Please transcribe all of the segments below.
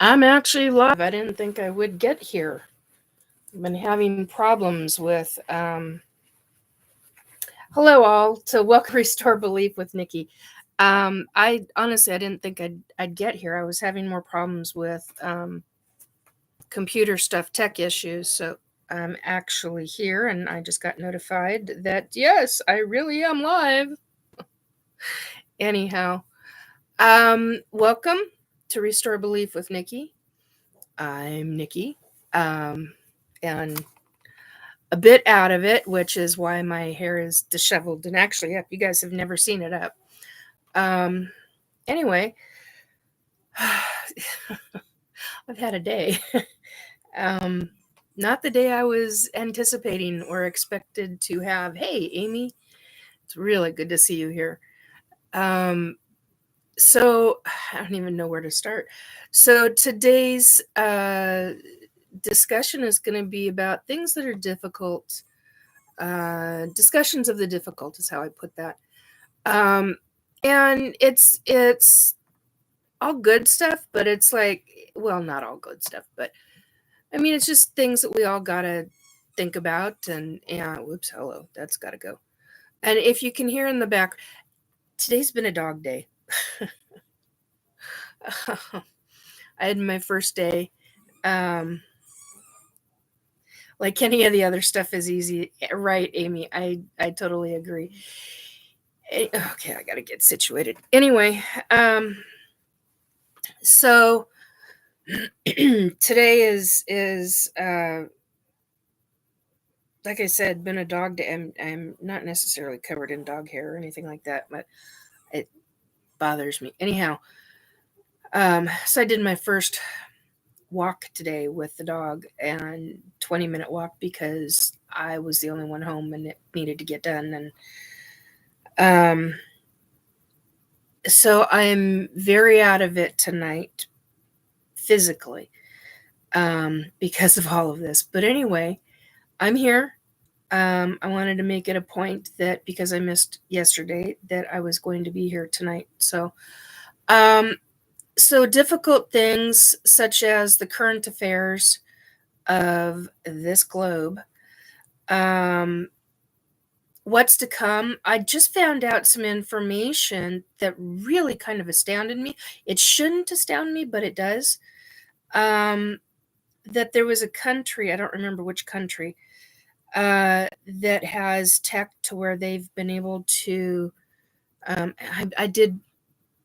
I'm actually live. I didn't think I would get here. I've been having problems with. Hello, all. To welcome Restore Belief with Nikki. I honestly, I didn't think I'd get here. I was having more problems with computer stuff, tech issues. So I'm actually here, and I just got notified that yes, I really am live. Anyhow, welcome to Restore Belief with Nikki. I'm Nikki. And a bit out of it, which is why my hair is disheveled and actually up. You guys have never seen it up. Anyway, I've had a day. Not the day I was anticipating or expected to have. Hey, Amy, it's really good to see you here. So I don't even know where to start. So today's discussion is going to be about things that are difficult. Discussions of the difficult is how I put that. And it's all good stuff, but it's like, well, not all good stuff, but I mean, it's just things that we all gotta think about. And whoops, hello, that's gotta go. And if you can hear in the back, today's been a dog day. I had my first day. Like any of the other stuff is easy, right, Amy? I totally agree. Okay, I gotta get situated. Anyway, so today is like I said, been a dog day. I'm not necessarily covered in dog hair or anything like that, but it bothers me. Anyhow, so I did my first walk today with the dog, and 20-minute walk because I was the only one home and it needed to get done. And so I'm very out of it tonight physically because of all of this. But anyway, I'm here. I wanted to make it a point that because I missed yesterday that I was going to be here tonight. So difficult things such as the current affairs of this globe. What's to come? I just found out some information that really kind of astounded me. It shouldn't astound me, but it does. That there was a country, I don't remember which country, that has tech to where they've been able to. I did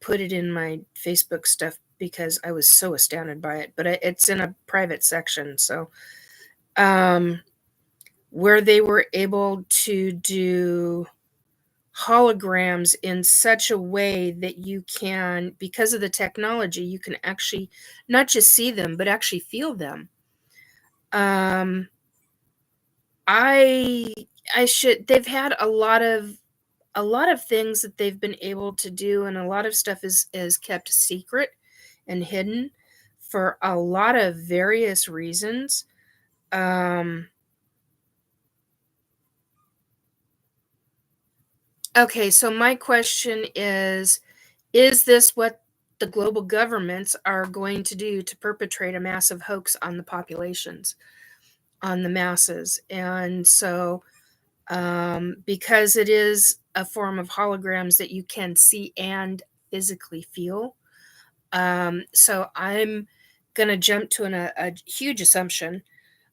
put it in my Facebook stuff because I was so astounded by it, but it's in a private section. So, where they were able to do holograms in such a way that you can, because of the technology, you can actually not just see them, but actually feel them. They've had a lot of things that they've been able to do, and a lot of stuff is kept secret and hidden for a lot of various reasons. Okay, so my question is this what the global governments are going to do to perpetrate a massive hoax on the populations, on the masses? And so because it is a form of holograms that you can see and physically feel. So I'm going to jump to a huge assumption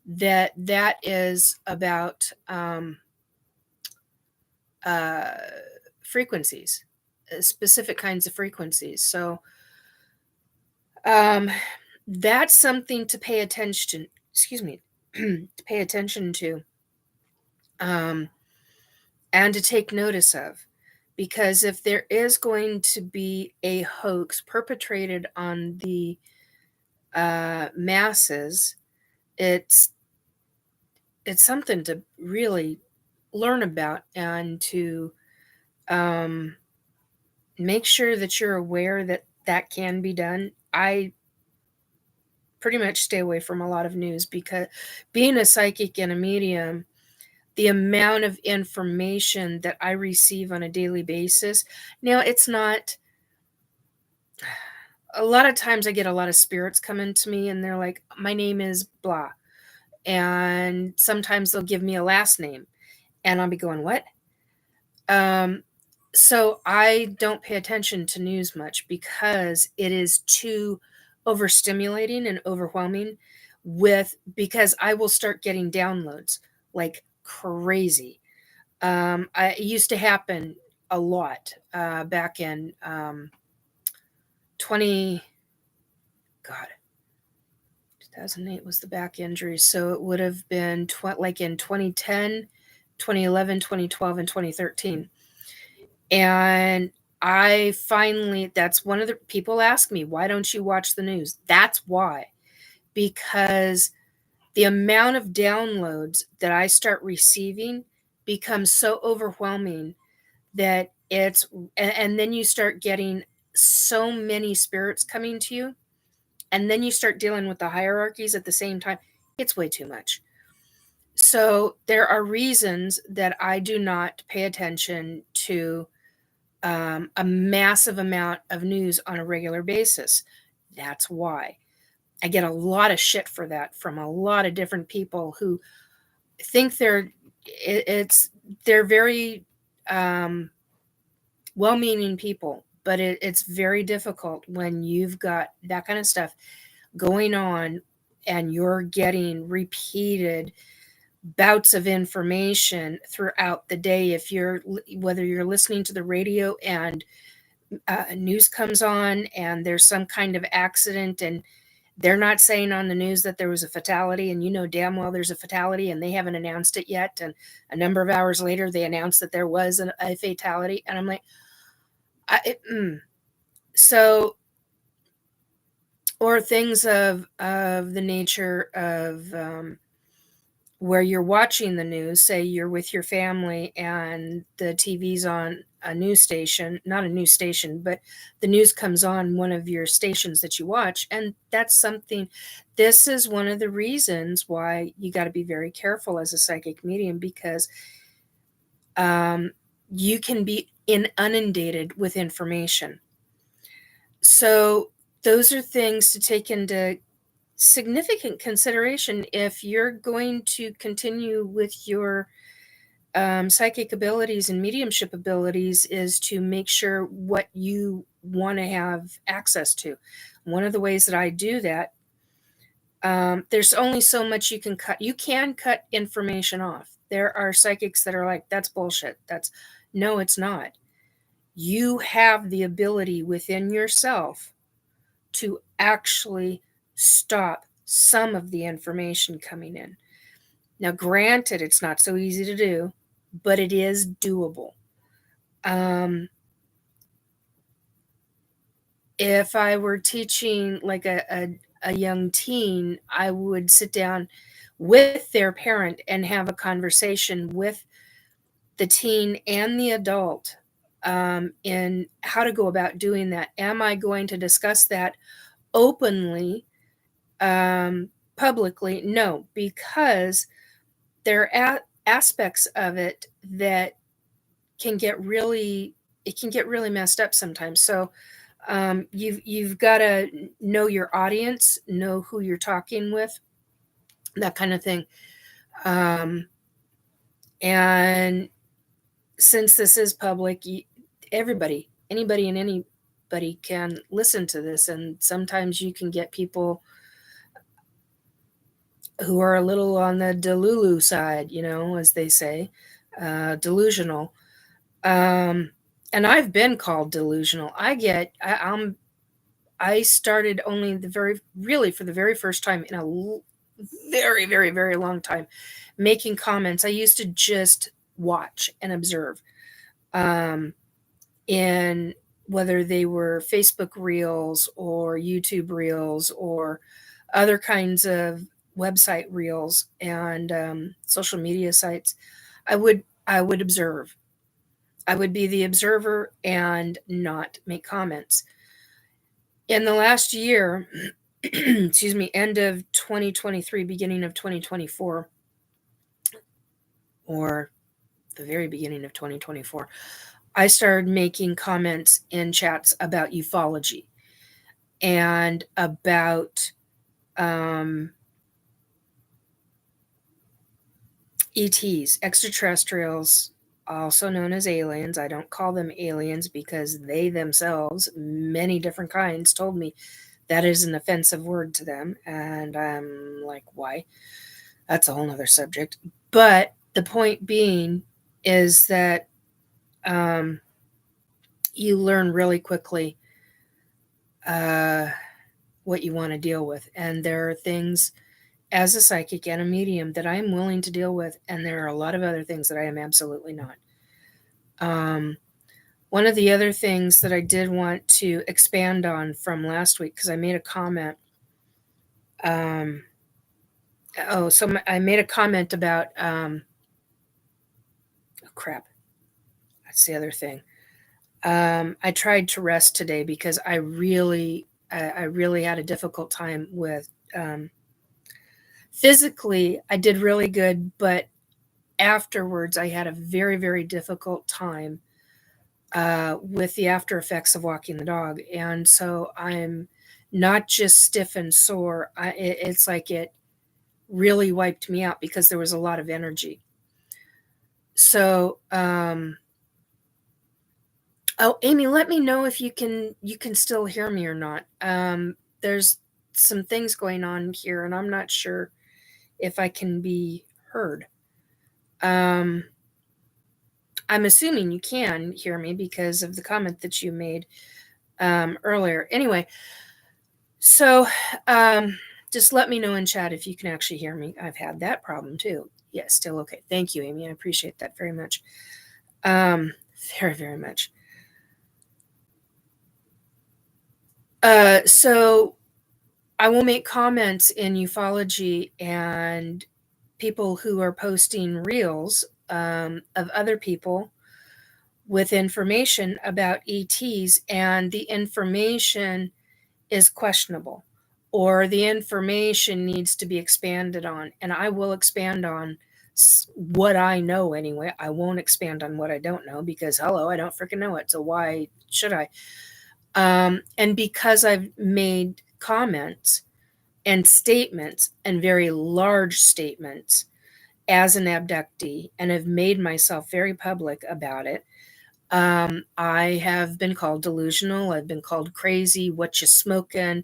that is about frequencies, specific kinds of frequencies. So that's something to pay attention. Excuse me, to pay attention to. And to take notice of, because if there is going to be a hoax perpetrated on the masses, it's something to really learn about and to make sure that you're aware that that can be done. I pretty much stay away from a lot of news because being a psychic and a medium, the amount of information that I receive on a daily basis. Now, it's not, a lot of times I get a lot of spirits coming to me and they're like, my name is blah. And sometimes they'll give me a last name and I'll be going, what? So I don't pay attention to news much because it is too overstimulating and overwhelming because I will start getting downloads like crazy. It used to happen a lot back in 20, God, 2008 was the back injury. So it would have been like in 2010, 2011, 2012, and 2013. And that's one of the people ask me, why don't you watch the news? That's why. Because the amount of downloads that I start receiving becomes so overwhelming that and then you start getting so many spirits coming to you, and then you start dealing with the hierarchies at the same time. It's way too much. So there are reasons that I do not pay attention to a massive amount of news on a regular basis. That's why. I get a lot of shit for that from a lot of different people who think they're very well-meaning people, but it's very difficult when you've got that kind of stuff going on and you're getting repeated bouts of information throughout the day. Whether you're listening to the radio and news comes on and there's some kind of accident and they're not saying on the news that there was a fatality, and you know damn well there's a fatality and they haven't announced it yet, and a number of hours later they announced that there was a fatality, and I'm like, so, or things of the nature of where you're watching the news, say you're with your family and the TV's on a news station, not a news station, but the news comes on one of your stations that you watch. And this is one of the reasons why you got to be very careful as a psychic medium, because you can be inundated with information. So those are things to take into significant consideration if you're going to continue with your psychic abilities and mediumship abilities, is to make sure what you want to have access to. One of the ways that I do that, there's only so much you can cut. You can cut information off. There are psychics that are like, that's bullshit. No, it's not. You have the ability within yourself to actually stop some of the information coming in. Now, granted, it's not so easy to do, but it is doable. If I were teaching like a young teen, I would sit down with their parent and have a conversation with the teen and the adult in how to go about doing that. Am I going to discuss that openly, publicly? No, because there are aspects of it that can get really messed up sometimes. So you've got to know your audience, know who you're talking with, that kind of thing. And since this is public, anybody and anybody can listen to this, and sometimes you can get people who are a little on the delulu side, as they say, delusional. And I've been called delusional. I started only for the very first time in a very, very, very long time making comments. I used to just watch and observe, in whether they were Facebook reels or YouTube reels or other kinds of website reels and social media sites. I would observe. I would be the observer and not make comments. In the last year, excuse me, end of 2023, beginning of 2024, or the very beginning of 2024, I started making comments in chats about ufology. and about ETs, extraterrestrials, also known as aliens. I don't call them aliens because they themselves, many different kinds, told me that is an offensive word to them. And I'm like, why? That's a whole nother subject. But the point being is that you learn really quickly what you want to deal with. And there are things as a psychic and a medium that I am willing to deal with. And there are a lot of other things that I am absolutely not. One of the other things that I did want to expand on from last week, because I made a comment. I made a comment about, oh crap, that's the other thing. I tried to rest today because I really had a difficult time with, physically, I did really good, but afterwards I had a very, very difficult time with the after effects of walking the dog. And so I'm not just stiff and sore. It's like it really wiped me out because there was a lot of energy. So, oh, Amy, let me know if you can still hear me or not. There's some things going on here, and I'm not sure if I can be heard. I'm assuming you can hear me because of the comment that you made earlier. Anyway, so just let me know in chat if you can actually hear me. I've had that problem too. Yes, still okay. Thank you, Amy. I appreciate that very much. Very, very much. So I will make comments in ufology, and people who are posting reels of other people with information about ETs, and the information is questionable, or the information needs to be expanded on. And I will expand on what I know anyway. I won't expand on what I don't know because, hello, I don't freaking know it. So why should I? And because I've made comments and statements, and very large statements, as an abductee, and have made myself very public about it, I have been called delusional. I've been called crazy. What you smoking?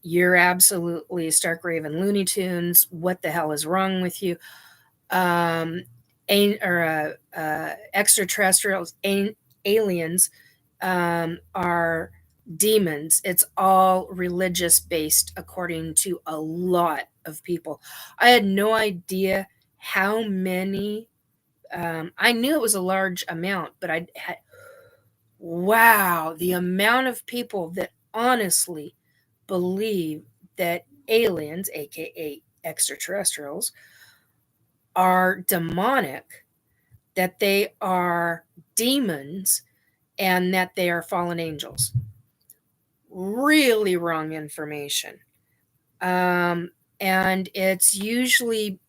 You're absolutely Stark Raven Looney Tunes. What the hell is wrong with you? Extraterrestrials, aliens are demons. It's all religious based, according to a lot of people. I had no idea how many. I knew it was a large amount, but wow, the amount of people that honestly believe that aliens, aka extraterrestrials, are demonic, that they are demons, and that they are fallen angels. Really wrong information. And that's usually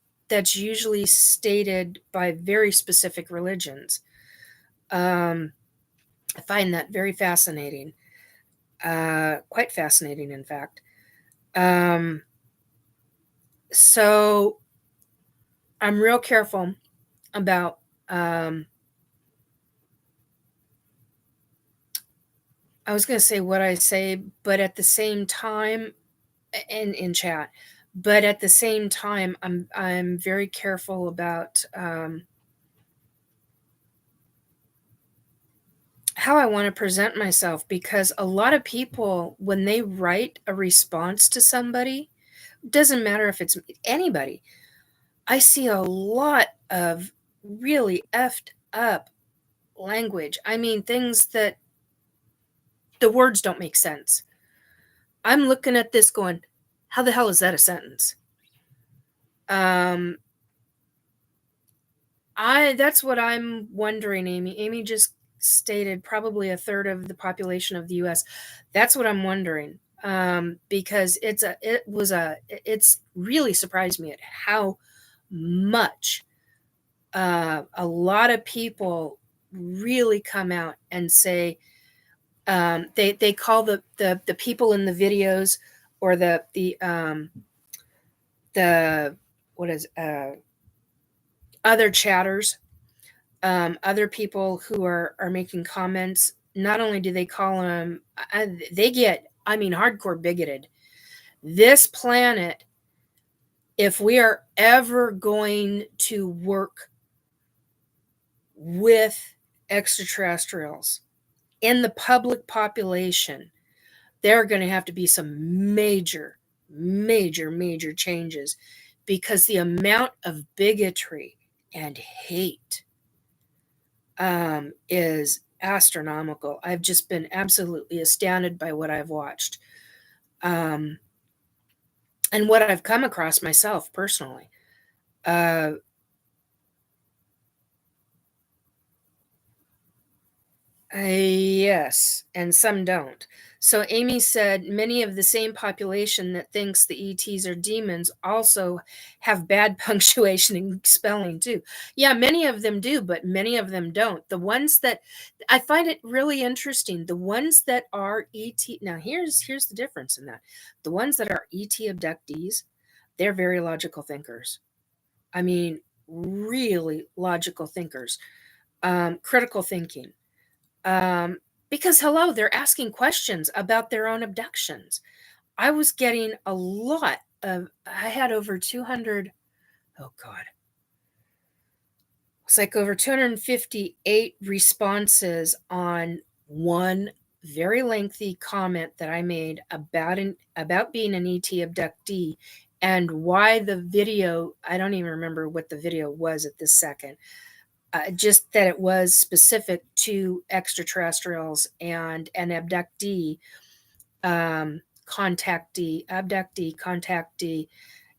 stated by very specific religions. I find that very fascinating. Quite fascinating, in fact. So I'm real careful about I was going to say what I say, but at the same time, and in chat, but at the same time, I'm very careful about how I want to present myself, because a lot of people, when they write a response to somebody, doesn't matter if it's anybody, I see a lot of really effed up language. I mean, things that the words don't make sense. I'm looking at this going, how the hell is that a sentence? That's what I'm wondering, Amy. Amy just stated probably a third of the population of the US. That's what I'm wondering. Because it's really surprised me at how much a lot of people really come out and say, They call the people in the videos, or the what is other chatters, other people who are making comments. Not only do they call them, they get, I mean, hardcore bigoted. This planet, if we are ever going to work with extraterrestrials in the public population, there are going to have to be some major, major, major changes, because the amount of bigotry and hate is astronomical. I've just been absolutely astounded by what I've watched, and what I've come across myself personally. Uh, yes, and some don't. So Amy said many of the same population that thinks the ETs are demons also have bad punctuation and spelling too. Yeah, many of them do, but many of them don't. The ones that, I find it really interesting, the ones that are ET, now here's the difference in that. The ones that are ET abductees, they're very logical thinkers. I mean, really logical thinkers, critical thinking, um, because hello, they're asking questions about their own abductions. I was getting a lot of, I had over 200, oh God, it's like over 258 responses on one very lengthy comment that I made about being an ET abductee, and why the video, I don't even remember what the video was at this second. Just that it was specific to extraterrestrials and an abductee, contactee,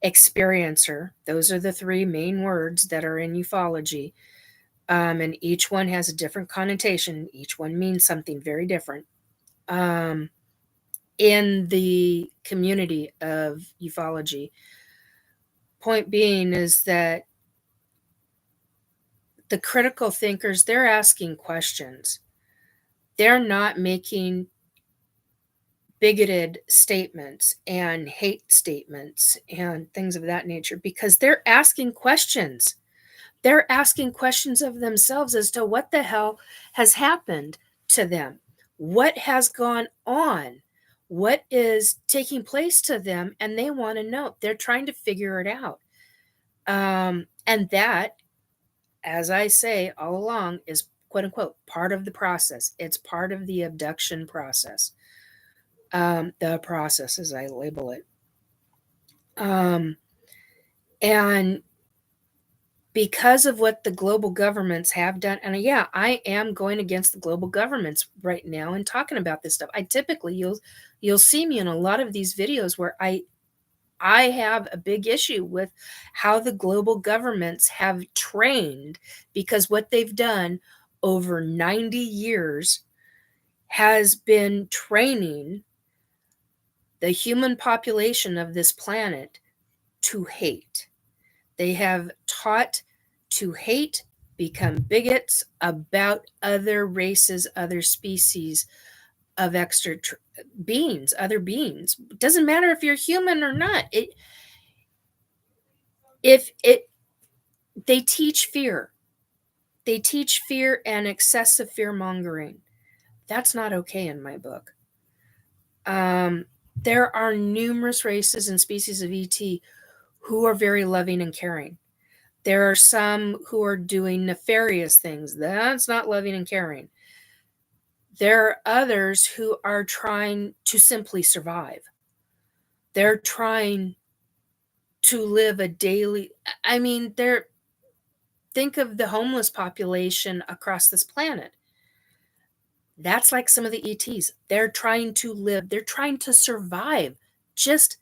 experiencer. Those are the three main words that are in ufology. And each one has a different connotation. Each one means something very different um, in the community of ufology. Point being is that the critical thinkers, they're asking questions. They're not making bigoted statements and hate statements and things of that nature, because they're asking questions. They're asking questions of themselves as to what the hell has happened to them, what has gone on, what is taking place to them, and they want to know. They're trying to figure it out. And that, as I say all along, is quote unquote part of the process. It's part of the abduction process, the process as I label it. Um, and because of what the global governments have done, and yeah, I am going against the global governments right now and talking about this stuff. I typically, you'll see me in a lot of these videos where I have a big issue with how the global governments have trained, because what they've done over 90 years has been training the human population of this planet to hate. They have taught to hate, become bigots about other races, other species of extra beings, other beings. It doesn't matter if you're human or not. If it, they teach fear. They teach fear and excessive fear mongering. That's not okay in my book. There are numerous races and species of ET who are very loving and caring. There are some who are doing nefarious things. That's not loving and caring. There are others who are trying to simply survive. They're trying to live a daily, I mean, think of the homeless population across this planet. That's like some of the ETs. They're trying to live, they're trying to survive, just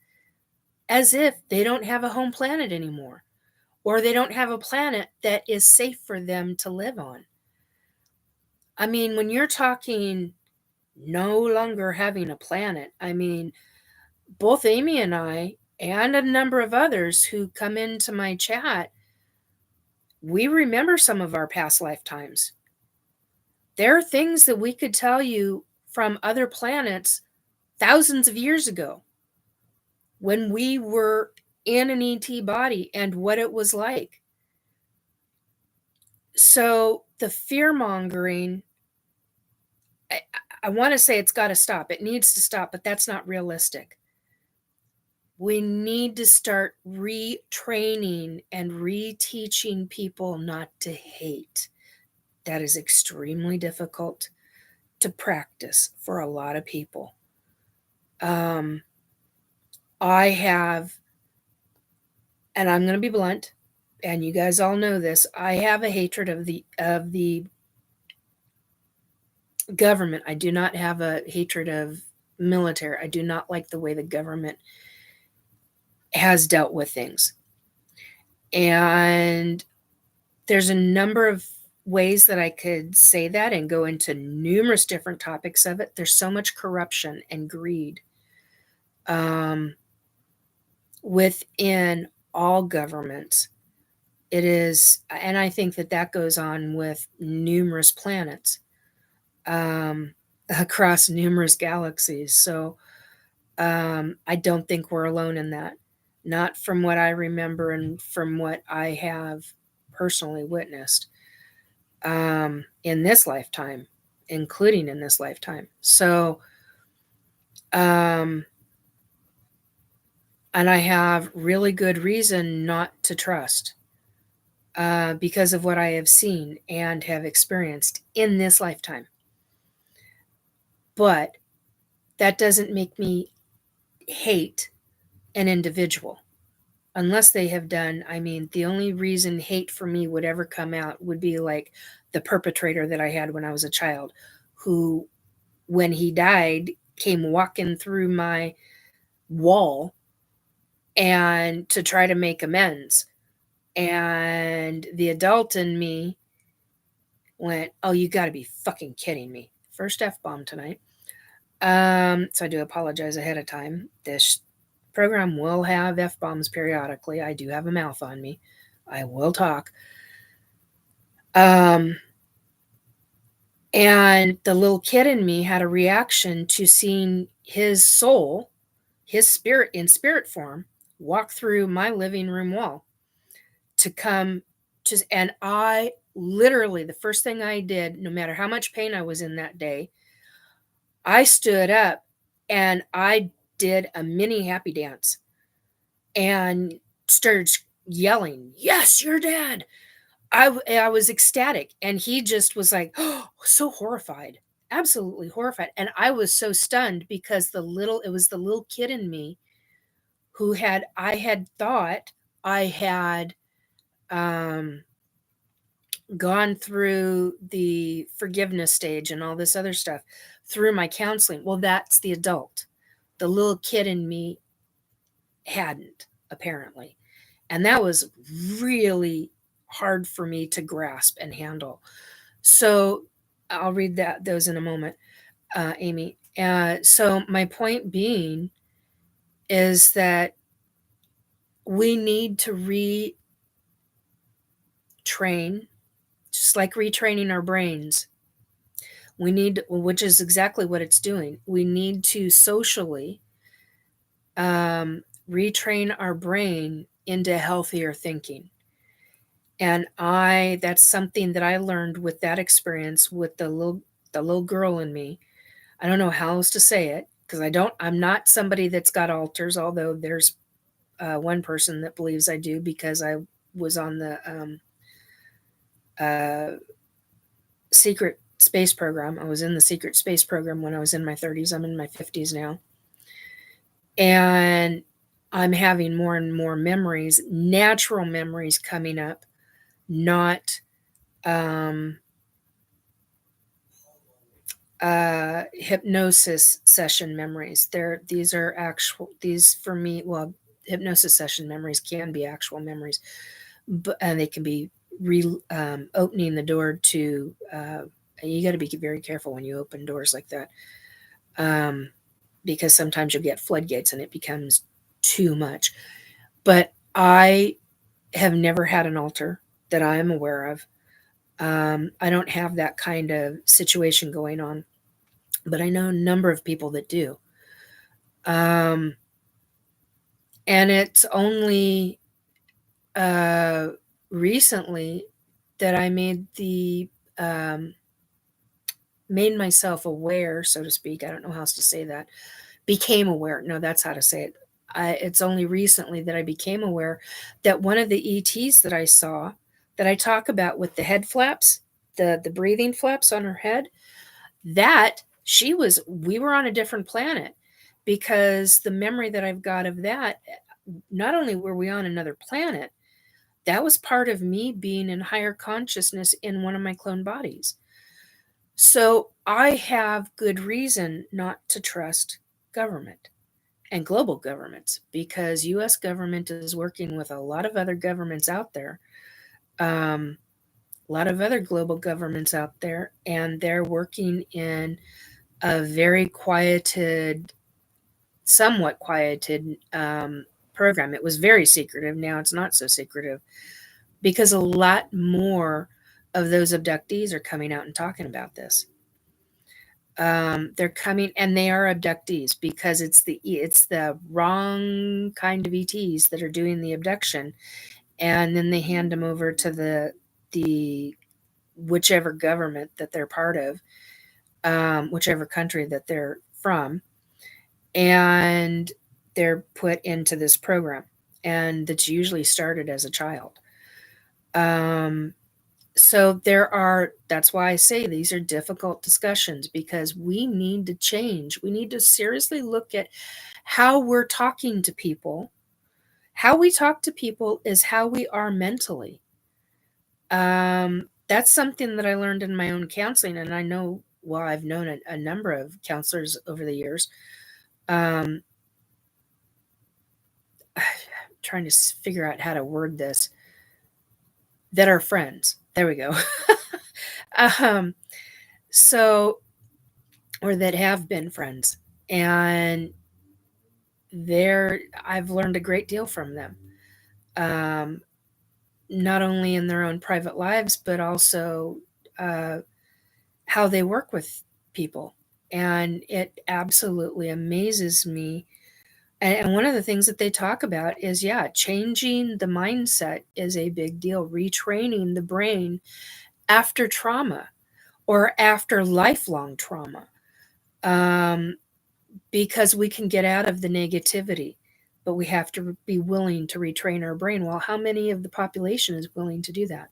as if they don't have a home planet anymore, or they don't have a planet that is safe for them to live on. I mean, when you're talking no longer having a planet, I mean, both Amy and I, and a number of others who come into my chat, we remember some of our past lifetimes. There are things that we could tell you from other planets thousands of years ago when we were in an ET body and what it was like. So the fear mongering, I want to say it's got to stop. It needs to stop, but that's not realistic. We need to start retraining and reteaching people not to hate. That is extremely difficult to practice for a lot of people. I have, and I'm going to be blunt, and you guys all know this, I have a hatred of the government. I do not have a hatred of military. I do not like the way the government has dealt with things. And there's a number of ways that I could say that and go into numerous different topics of it. There's so much corruption and greed within all governments. It is, and I think that goes on with numerous planets across numerous galaxies. So I don't think we're alone in that. Not from what I remember and from what I have personally witnessed in this lifetime, including in this lifetime. So, and I have really good reason not to trust because of what I have seen and have experienced in this lifetime. But that doesn't make me hate an individual unless they have done, I mean, the only reason hate for me would ever come out would be like the perpetrator that I had when I was a child, who, when he died, came walking through my wall and to try to make amends. And the adult in me went, oh, you got to be fucking kidding me. First F-bomb tonight. So I do apologize ahead of time. This program will have F-bombs periodically. I do have a mouth on me. I will talk. And the little kid in me had a reaction to seeing his soul, his spirit in spirit form, walk through my living room wall to come to, and I literally, the first thing I did, no matter how much pain I was in that day, I stood up and I did a mini happy dance and started yelling, yes, you're dead. I was ecstatic. And he just was like, oh, so horrified, absolutely horrified. And I was so stunned because it was the little kid in me who I had thought I had gone through the forgiveness stage and all this other stuff through my counseling. Well, that's the adult. The little kid in me hadn't, apparently. And that was really hard for me to grasp and handle. So I'll read those in a moment, Amy. So my point being is that we need to retrain, just like retraining our brains. We need, which is exactly what it's doing. We need to socially retrain our brain into healthier thinking. And that's something that I learned with that experience with the little girl in me. I don't know how else to say it because I'm not somebody that's got alters, although there's one person that believes I do because I was on the secret space program. I was in the secret space program when I was in my 30s. I'm in my 50s now. And I'm having more and more memories, natural memories coming up, not hypnosis session memories. These for me, well, hypnosis session memories can be actual memories, and they can be opening the door to, you got to be very careful when you open doors like that. Because sometimes you'll get floodgates and it becomes too much. But I have never had an altar that I am aware of. I don't have that kind of situation going on. but I know a number of people that do. And it's only recently that I made myself aware, so to speak. I don't know how else to say that. Became aware. No, that's how to say it. It's only recently that I became aware that one of the ETs that I saw, that I talk about with the head flaps, the breathing flaps on her head, that we were on a different planet, because the memory that I've got of that, not only were we on another planet, that was part of me being in higher consciousness in one of my clone bodies. So I have good reason not to trust government and global governments, because US government is working with a lot of other governments out there, a lot of other global governments out there, and they're working in a very quieted, somewhat quieted program. It was very secretive. Now it's not so secretive, because a lot more of those abductees are coming out and talking about this. They're coming, and they are abductees, because it's the wrong kind of ETs that are doing the abduction, and then they hand them over to the whichever government that they're part of, whichever country that they're from, and they're put into this program, and that's usually started as a child. So that's why I say these are difficult discussions, because we need to change. We need to seriously look at how we're talking to people. How we talk to people is how we are mentally. That's something that I learned in my own counseling, and I know, well, I've known a number of counselors over the years. I'm trying to figure out how to word this. That are friends. There we go. um, so, or that have been friends, and I've learned a great deal from them. Um, Not only in their own private lives, but also uh, how they work with people. And it absolutely amazes me. And one of the things that they talk about is, yeah, changing the mindset is a big deal. Retraining the brain after trauma or after lifelong trauma, because we can get out of the negativity, but we have to be willing to retrain our brain. Well, how many of the population is willing to do that?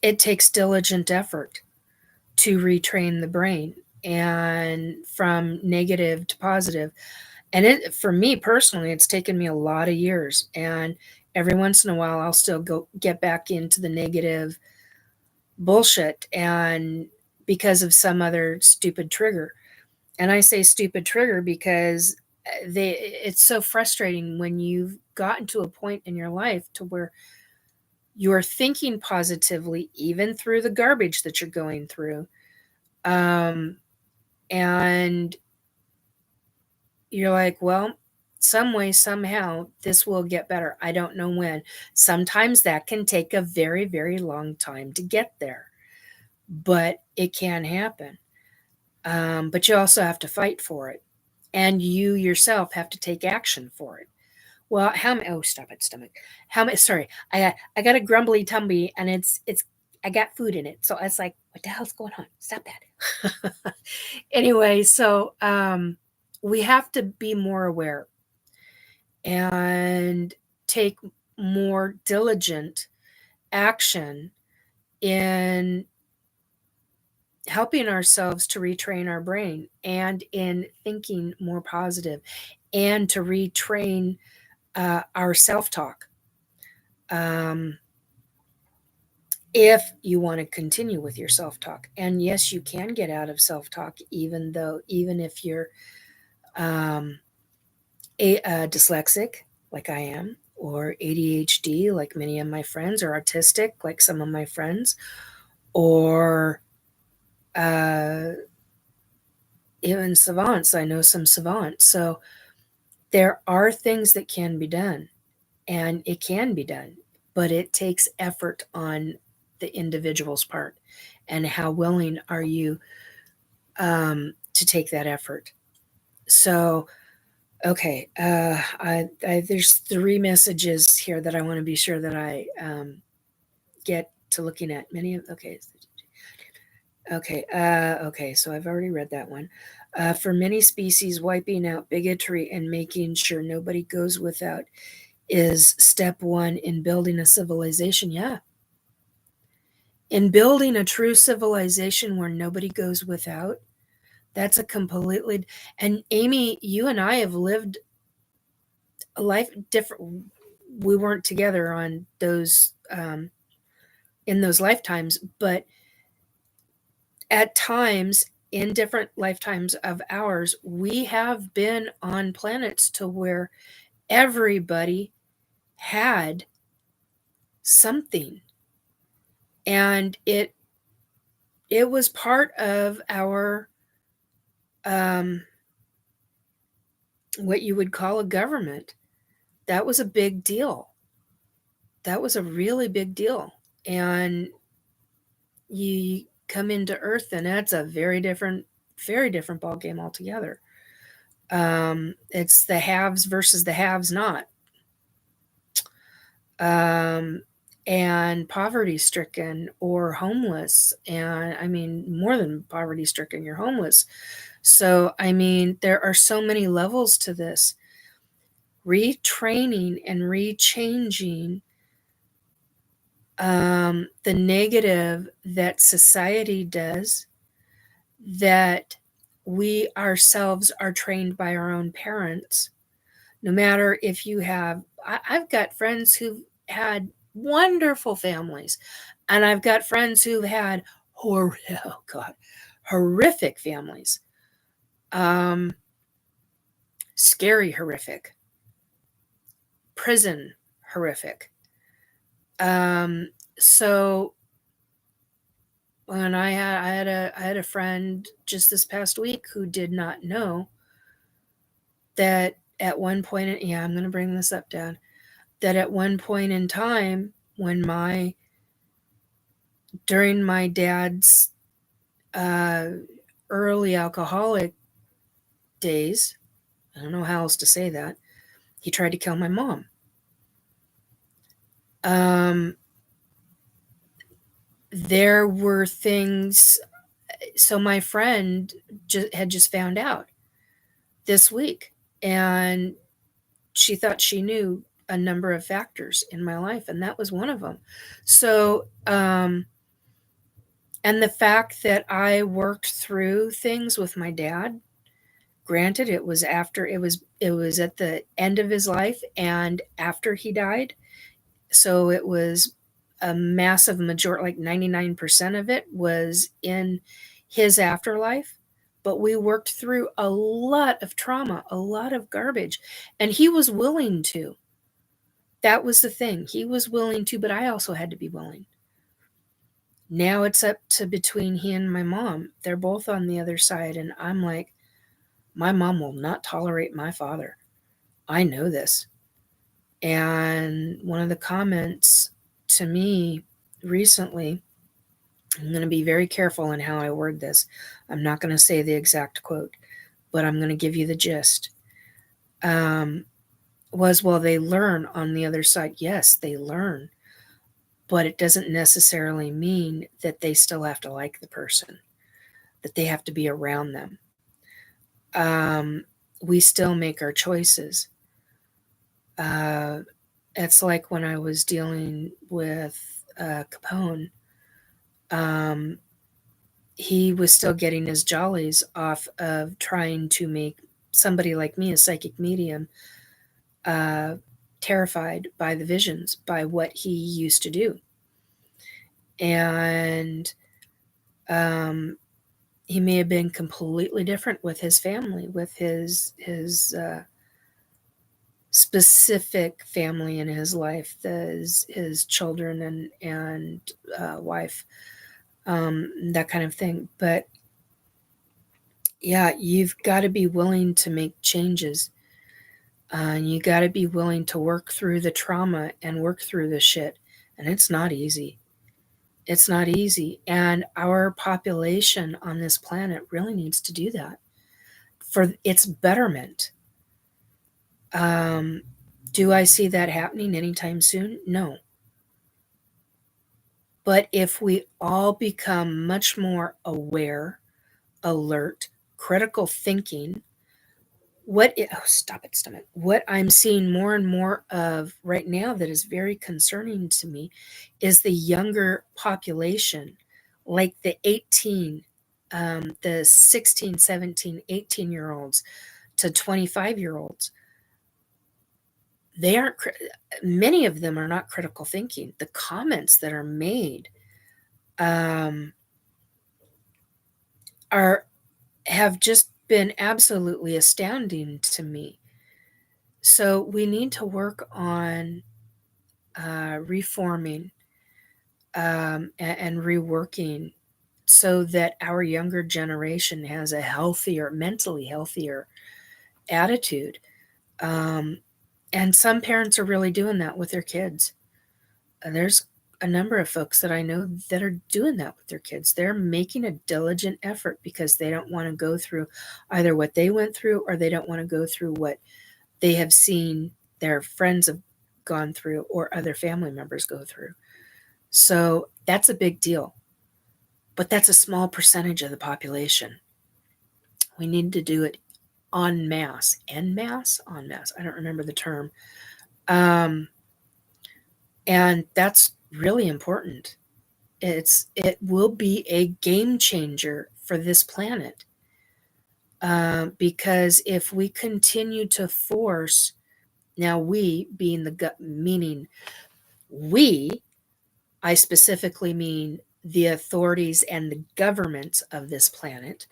It takes diligent effort to retrain the brain, and from negative to positive. And for me personally, it's taken me a lot of years. And every once in a while, I'll still get back into the negative bullshit, and because of some other stupid trigger. And I say stupid trigger because it's so frustrating when you've gotten to a point in your life to where you're thinking positively, even through the garbage that you're going through. And you're like, well, some way, somehow, this will get better. I don't know when. Sometimes that can take a very, very long time to get there, but it can happen. But you also have to fight for it, and you yourself have to take action for it. Well, oh, stop it, stomach. Sorry, I got a grumbly tummy, and it's I got food in it, so it's like, what the hell's going on? Stop that. Anyway, so we have to be more aware and take more diligent action in helping ourselves to retrain our brain, and in thinking more positive, and to retrain our self-talk. If you want to continue with your self-talk, and yes, you can get out of self-talk, even if you're dyslexic like I am, or ADHD like many of my friends, or autistic like some of my friends, or even savants. I know some savants. So there are things that can be done, and it can be done, but it takes effort on the individual's part, and how willing are you to take that effort. So, okay, there's 3 messages here that I want to be sure that I get to looking at. Okay, so I've already read that one. For many species, wiping out bigotry and making sure nobody goes without is step 1 in building a civilization. Yeah. In building a true civilization where nobody goes without, that's a completely, and Amy, you and I have lived a life different. We weren't together on those, in those lifetimes, but at times in different lifetimes of ours, we have been on planets to where everybody had something, and it was part of our what you would call a government. That was a big deal. That was a really big deal. And you come into Earth, and that's a very different ball game altogether. It's the haves versus the haves not. And poverty stricken or homeless. And I mean, more than poverty stricken, you're homeless. So, I mean, there are so many levels to this. Retraining and rechanging the negative that society does, that we ourselves are trained by our own parents. No matter if you have, I've got friends who've had wonderful families, and I've got friends who've had horrific families. Scary horrific. Prison horrific. So when I had a friend just this past week who did not know that at one point, I'm going to bring this up, Dad, that at one point in time, when during my dad's early alcoholic days, I don't know how else to say that, he tried to kill my mom. There were things, so my friend had just found out this week, and she thought she knew a number of factors in my life, and that was one of them. So, and the fact that I worked through things with my dad, granted, it was at the end of his life and after he died. So it was a massive majority, like 99% of it was in his afterlife. But we worked through a lot of trauma, a lot of garbage, and he was willing to. That was the thing. He was willing to, but I also had to be willing. Now it's up to between he and my mom. They're both on the other side, and I'm like, my mom will not tolerate my father. I know this. And one of the comments to me recently, I'm going to be very careful in how I word this. I'm not going to say the exact quote, but I'm going to give you the gist. Was, well, they learn on the other side. Yes, they learn. But it doesn't necessarily mean that they still have to like the person, that they have to be around them. We still make our choices. It's like when I was dealing with Capone. He was still getting his jollies off of trying to make somebody like me, a psychic medium, terrified by the visions, by what he used to do. And he may have been completely different with his family, with his specific family in his life, his children and wife, that kind of thing. But yeah, you've got to be willing to make changes. And you got to be willing to work through the trauma and work through the shit. And it's not easy. It's not easy. And our population on this planet really needs to do that for its betterment. Do I see that happening anytime soon? No. But if we all become much more aware, alert, critical thinking, stop it. What I'm seeing more and more of right now that is very concerning to me is the younger population, like the 16, 17, 18 year olds to 25-year olds. They aren't, many of them are not critical thinking. The comments that are made are have just been absolutely astounding to me. So we need to work on reforming and reworking so that our younger generation has a healthier, mentally healthier attitude. And some parents are really doing that with their kids. There's a number of folks that I know that are doing that with their kids. They're making a diligent effort because they don't want to go through either what they went through, or they don't want to go through what they have seen their friends have gone through or other family members go through. So that's a big deal. But that's a small percentage of the population. We need to do it en masse. En masse? En masse. I don't remember the term. And that's really important. It will be a game changer for this planet. Because if we continue to force, now we being meaning we, I specifically mean the authorities and the governments of this planet,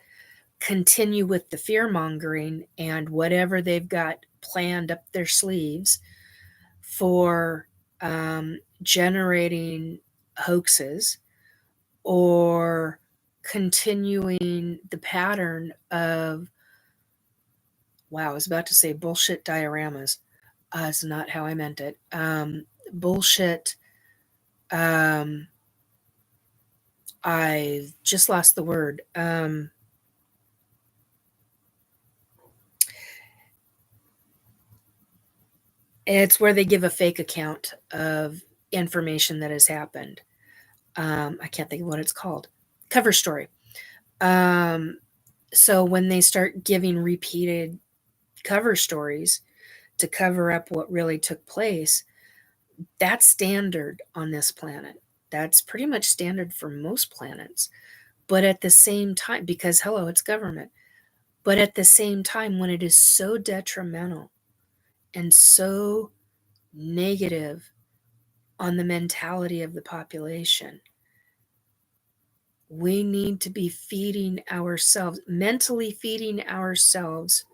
continue with the fear mongering and whatever they've got planned up their sleeves for generating hoaxes or continuing the pattern of, wow, I was about to say bullshit dioramas. It's not how I meant it. Bullshit. I just lost the word. It's where they give a fake account of information that has happened. I can't think of what it's called. Cover story. So when they start giving repeated cover stories to cover up what really took place, that's standard on this planet. That's pretty much standard for most planets. But at the same time, because hello, it's government. But at the same time, when it is so detrimental and so negative on the mentality of the population, we need to be feeding ourselves, mentally feeding ourselves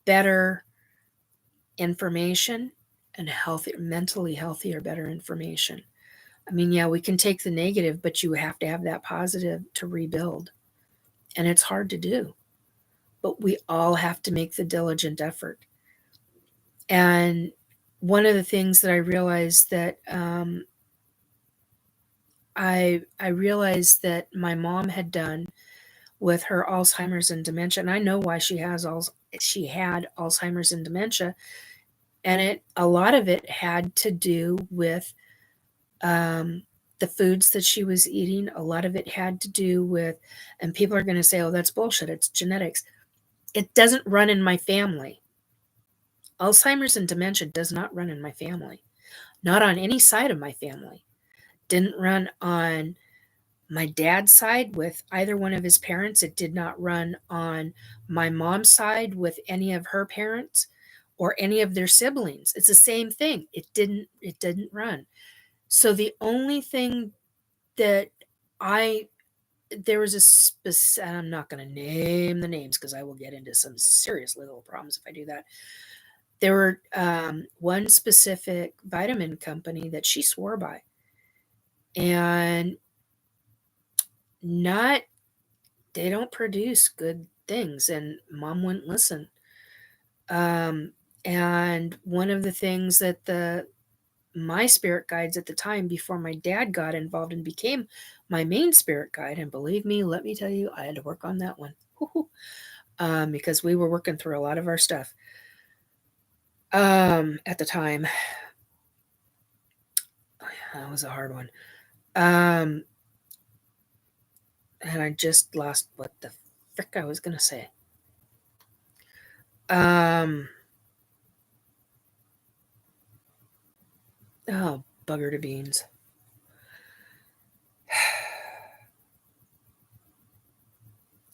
better information and mentally healthier, better information. I mean, yeah, we can take the negative, but you have to have that positive to rebuild. And it's hard to do, but we all have to make the diligent effort. And one of the things that I realized that I realized that my mom had done with her Alzheimer's and dementia, and I know why she had Alzheimer's and dementia, and a lot of it had to do with the foods that she was eating. A lot of it had to do with, and people are going to say, "Oh, that's bullshit. It's genetics." It doesn't run in my family. Alzheimer's and dementia does not run in my family, not on any side of my family. Didn't run on my dad's side with either one of his parents. It did not run on my mom's side with any of her parents or any of their siblings. It's the same thing. It didn't run. So the only thing that I there was I'm not going to name the names because I will get into some serious legal problems if I do that. There were one specific vitamin company that she swore by, and not they don't produce good things, and mom wouldn't listen. And one of the things that my spirit guides at the time before my dad got involved and became my main spirit guide. And believe me, let me tell you, I had to work on that one. Because we were working through a lot of our stuff at the time. That was a hard one. And I just lost what the frick I was going to say. Oh, bugger to beans.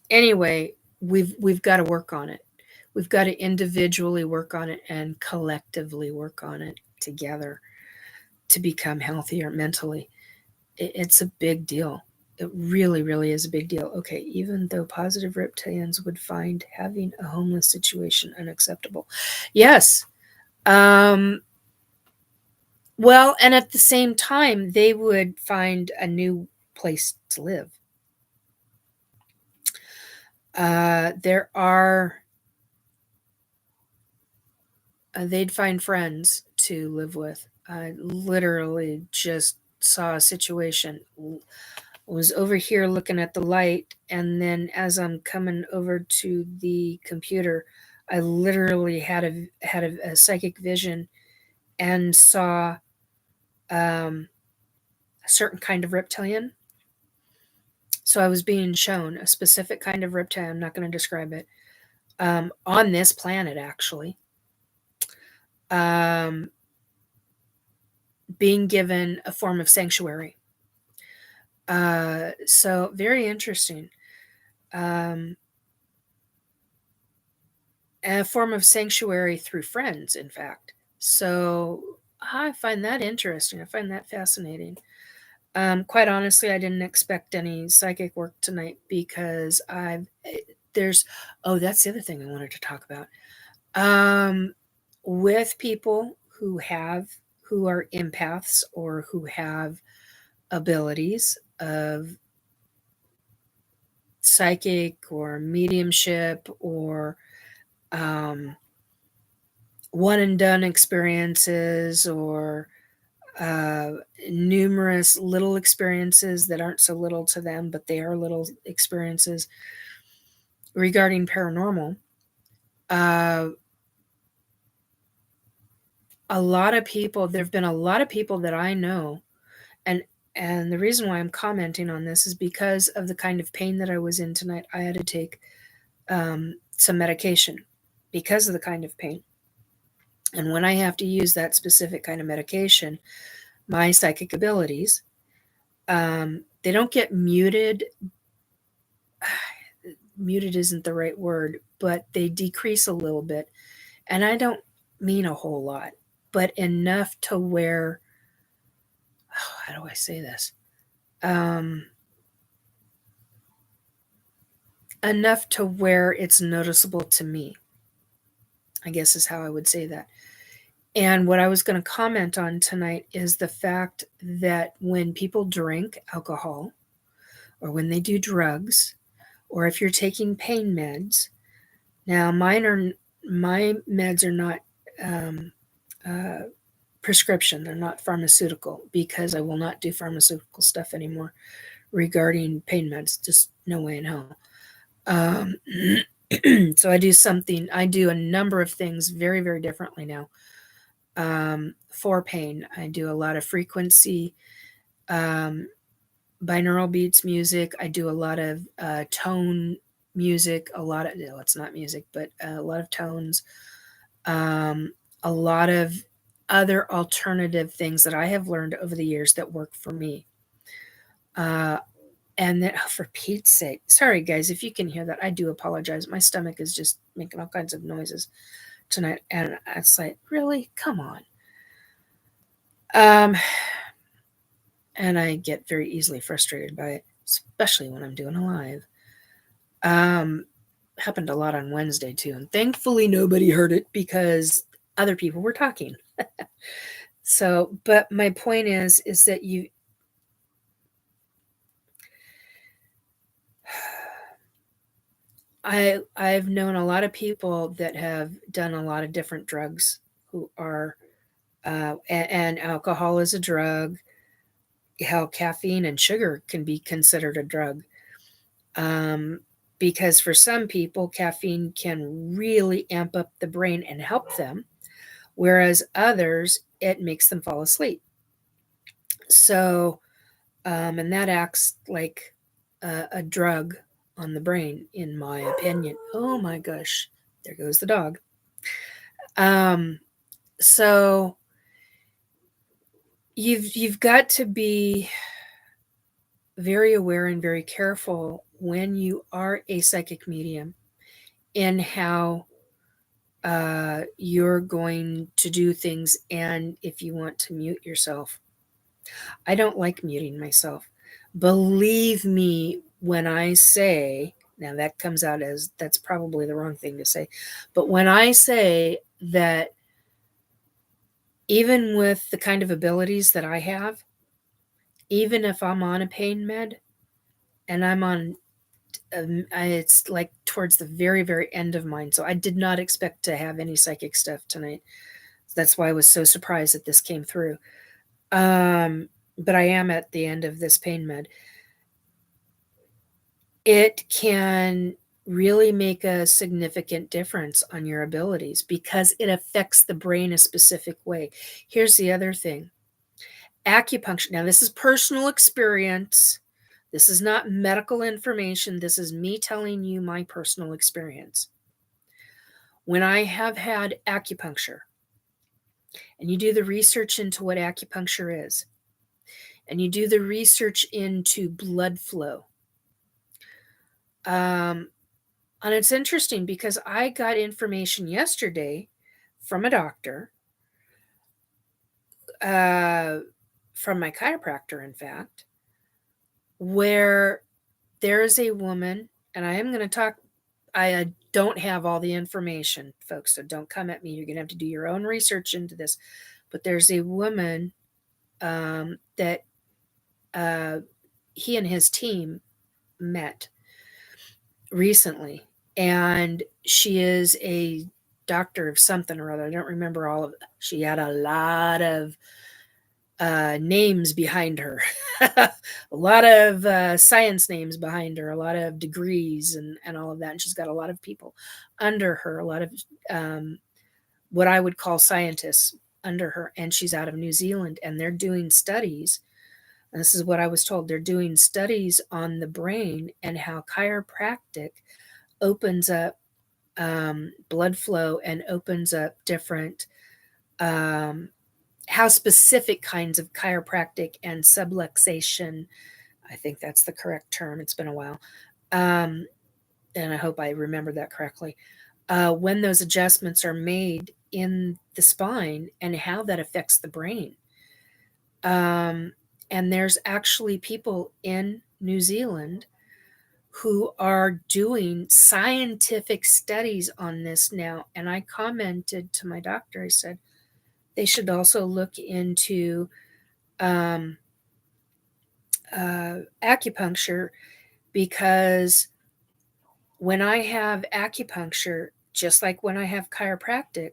Anyway, we've got to work on it. We've got to individually work on it and collectively work on it together to become healthier mentally. It's a big deal. It really, really is a big deal. Okay, even though positive reptilians would find having a homeless situation unacceptable. Yes. Well, and at the same time, they would find a new place to live. There are they'd find friends to live with. I literally just saw a situation. Was over here looking at the light, and then as I'm coming over to the computer, I literally had a psychic vision and saw a certain kind of reptilian. So I was being shown a specific kind of reptile. I'm not going to describe it. On this planet, actually. Being given a form of sanctuary. So very interesting. A form of sanctuary through friends, in fact. So I find that interesting. I find that fascinating. Quite honestly, I didn't expect any psychic work tonight because that's the other thing I wanted to talk about. With people who are empaths or who have abilities of psychic or mediumship or one and done experiences or numerous little experiences that aren't so little to them, but they are little experiences regarding paranormal. There have been a lot of people that I know, and the reason why I'm commenting on this is because of the kind of pain that I was in tonight. I had to take some medication because of the kind of pain. And when I have to use that specific kind of medication, my psychic abilities, they don't get muted. Muted isn't the right word, but they decrease a little bit. And I don't mean a whole lot, but enough to where, how do I say this? Enough to where it's noticeable to me, I guess is how I would say that. And what I was going to comment on tonight is the fact that when people drink alcohol or when they do drugs, or if you're taking pain meds, now my meds are not prescription, they're not pharmaceutical, because I will not do pharmaceutical stuff anymore regarding pain meds, just no way in hell. So I do a number of things very, very differently now. For pain, I do a lot of frequency, binaural beats music. I do a lot of tone music, it's not music, but a lot of tones, a lot of other alternative things that I have learned over the years that work for me. And then, for Pete's sake, sorry guys, if you can hear that, I do apologize. My stomach is just making all kinds of noises tonight, and it's like, really? Come on. And I get very easily frustrated by it, especially when I'm doing a live. Happened a lot on Wednesday too, and thankfully nobody heard it because other people were talking. So, but my point is that I've known a lot of people that have done a lot of different drugs who are And alcohol is a drug. How caffeine and sugar can be considered a drug. Because for some people, caffeine can really amp up the brain and help them, whereas others, it makes them fall asleep. So, and that acts like a drug on the brain, in my opinion. Oh my gosh, there goes the dog. So you've got to be very aware and very careful when you are a psychic medium in how you're going to do things, and if you want to mute yourself. I don't like muting myself. Believe me when I say, now that comes out as that's probably the wrong thing to say, but when I say that even with the kind of abilities that I have, even if I'm on a pain med and I'm on, it's like towards the very, very end of mine. So I did not expect to have any psychic stuff tonight. That's why I was so surprised that this came through. But I am at the end of this pain med. It can really make a significant difference on your abilities because it affects the brain a specific way. Here's the other thing. Acupuncture. Now, this is personal experience. This is not medical information. This is me telling you my personal experience. When I have had acupuncture, and you do the research into what acupuncture is, and you do the research into blood flow, and it's interesting because I got information yesterday from a doctor, from my chiropractor, in fact, where there is a woman, and I am going to talk, I don't have all the information, folks, so don't come at me. You're going to have to do your own research into this. But there's a woman that he and his team met recently, and she is a doctor of something or other. I don't remember all of it. She had a lot of names behind her, a lot of science names behind her, a lot of degrees and all of that. And she's got a lot of people under her, a lot of what I would call scientists under her. And she's out of New Zealand, and they're doing studies. And this is what I was told. They're doing studies on the brain and how chiropractic opens up blood flow and opens up different how specific kinds of chiropractic and subluxation, I think that's the correct term, it's been a while, and I hope I remember that correctly, when those adjustments are made in the spine and how that affects the brain. And there's actually people in New Zealand who are doing scientific studies on this now. And I commented to my doctor, I said, they should also look into acupuncture, because when I have acupuncture, just like when I have chiropractic,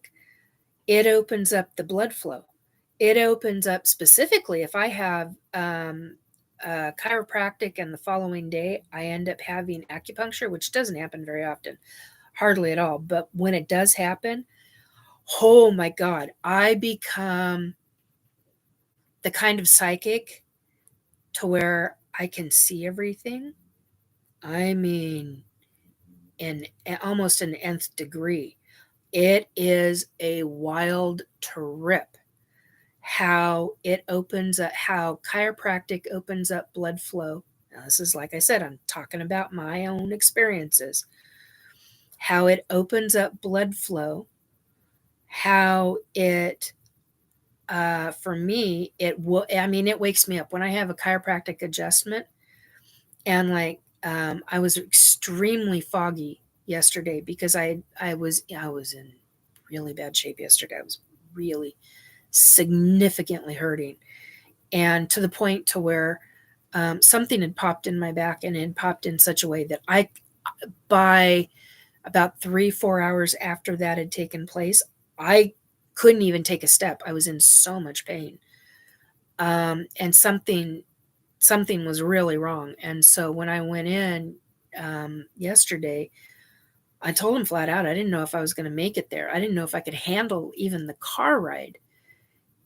it opens up the blood flow. It opens up specifically if I have chiropractic and the following day I end up having acupuncture, which doesn't happen very often, hardly at all. But when it does happen, oh my God, I become the kind of psychic to where I can see everything. I mean, in almost an nth degree. It is a wild trip how it opens up, how chiropractic opens up blood flow. Now, this is, like I said, I'm talking about my own experiences. How it opens up blood flow, how it, for me, it wakes me up when I have a chiropractic adjustment. And like, I was extremely foggy yesterday because I was in really bad shape yesterday. I was really significantly hurting, and to the point to where something had popped in my back, and it had popped in such a way that by about 3-4 hours after that had taken place, I couldn't even take a step. I was in so much pain. And something was really wrong. And so when I went in yesterday, I told him flat out, I didn't know if I was going to make it there. I didn't know if I could handle even the car ride.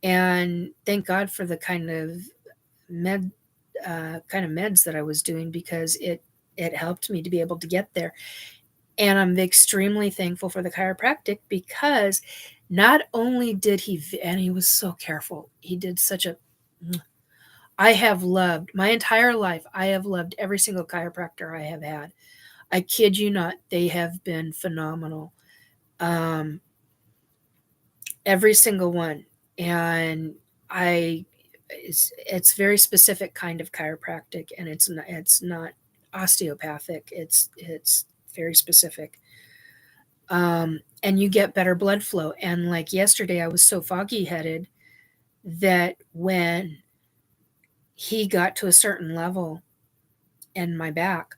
And thank God for the kind of meds that I was doing, because it helped me to be able to get there. And I'm extremely thankful for the chiropractic, because not only did and he was so careful. He did such a, I have loved my entire life. I have loved every single chiropractor I have had. I kid you not. They have been phenomenal. Every single one. And it's very specific kind of chiropractic, and it's not osteopathic. It's very specific. And you get better blood flow. And like yesterday, I was so foggy headed that when he got to a certain level in my back,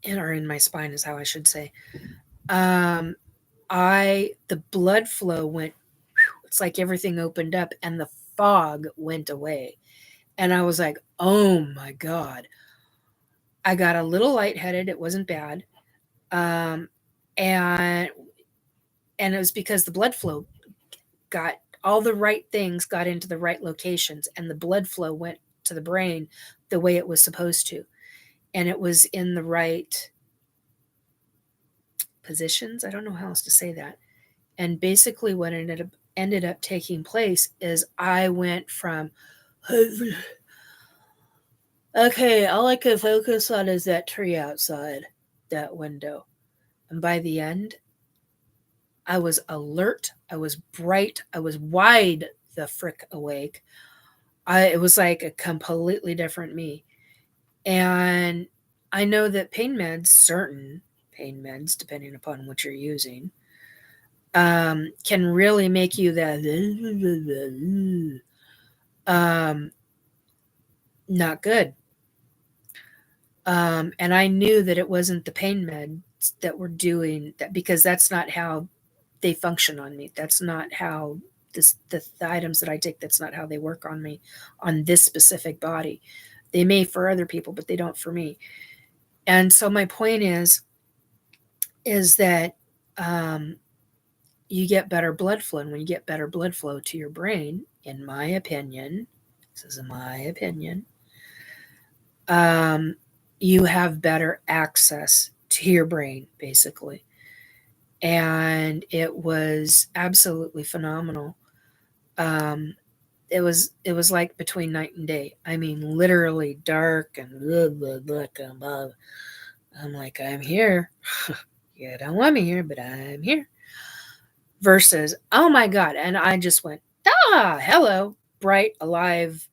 or in my spine is how I should say, the blood flow went, it's like everything opened up and the fog went away. And I was like, oh my God. I got a little lightheaded. It wasn't bad. And it was because the blood flow got all the right things, got into the right locations, and the blood flow went to the brain the way it was supposed to. And it was in the right positions. I don't know how else to say that. And basically what ended up taking place is I went from, okay, all I could focus on is that tree outside that window. And by the end, I was alert, I was bright, I was wide the frick awake. It was like a completely different me. And I know that certain pain meds, depending upon what you're using, can really make you that not good. And I knew that it wasn't the pain meds that were doing that, because that's not how they function on me. That's not how the items that I take, that's not how they work on me, on this specific body. They may for other people, but they don't for me. And so my point is that you get better blood flow. And when you get better blood flow to your brain, in my opinion, this is my opinion, you have better access to your brain, basically. And it was absolutely phenomenal. It was like between night and day. I mean, literally dark and blah, blah, blah, blah. I'm like, I'm here. You don't want me here, but I'm here. Versus, oh my God. And I just went, hello, bright, alive.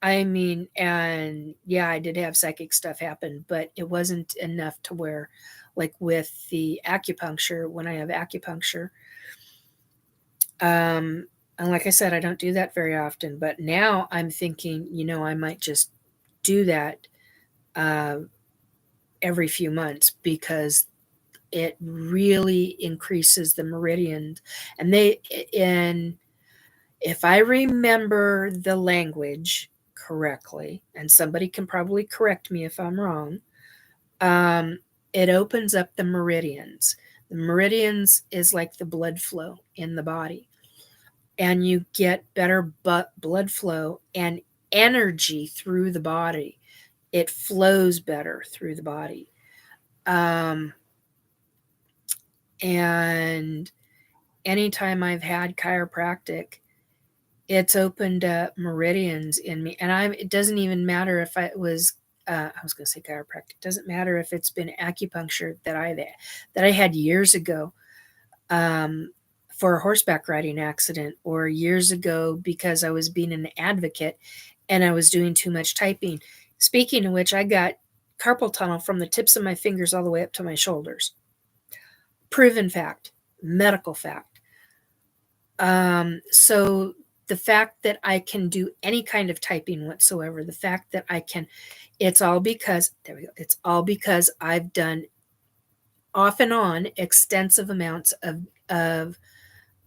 I mean, and yeah, I did have psychic stuff happen, but it wasn't enough to where, like with the acupuncture, when I have acupuncture, and like I said, I don't do that very often, but now I'm thinking, I might just do that every few months, because it really increases the meridians. And if I remember the language correctly, and somebody can probably correct me if I'm wrong, it opens up the meridians. The meridians is like the blood flow in the body. And you get better blood flow and energy through the body. It flows better through the body. And anytime I've had chiropractic, it's opened up meridians in me. And it doesn't even matter if I was going to say chiropractic. It doesn't matter if it's been acupuncture that I had years ago for a horseback riding accident, or years ago because I was being an advocate and I was doing too much typing. Speaking of which, I got carpal tunnel from the tips of my fingers all the way up to my shoulders. Proven fact, medical fact. So the fact that I can do any kind of typing whatsoever, the fact that I can, it's all because I've done off and on extensive amounts of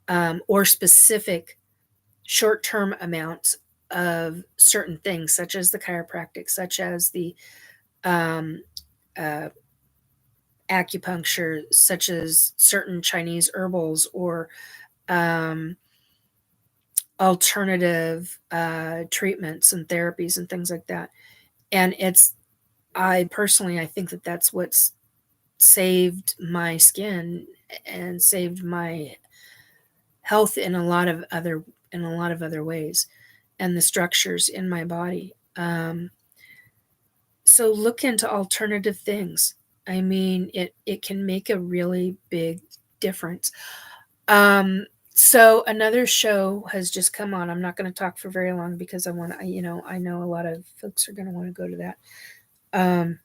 or specific short-term amounts of certain things, such as the chiropractic, such as the um, uh, acupuncture, such as certain Chinese herbals or um, alternative treatments and therapies and things like that. And I personally, I think that that's what's saved my skin and saved my health in a lot of other ways, and the structures in my body. So look into alternative things. I mean, it can make a really big difference. So another show has just come on. I'm not going to talk for very long because I know a lot of folks are going to want to go to that,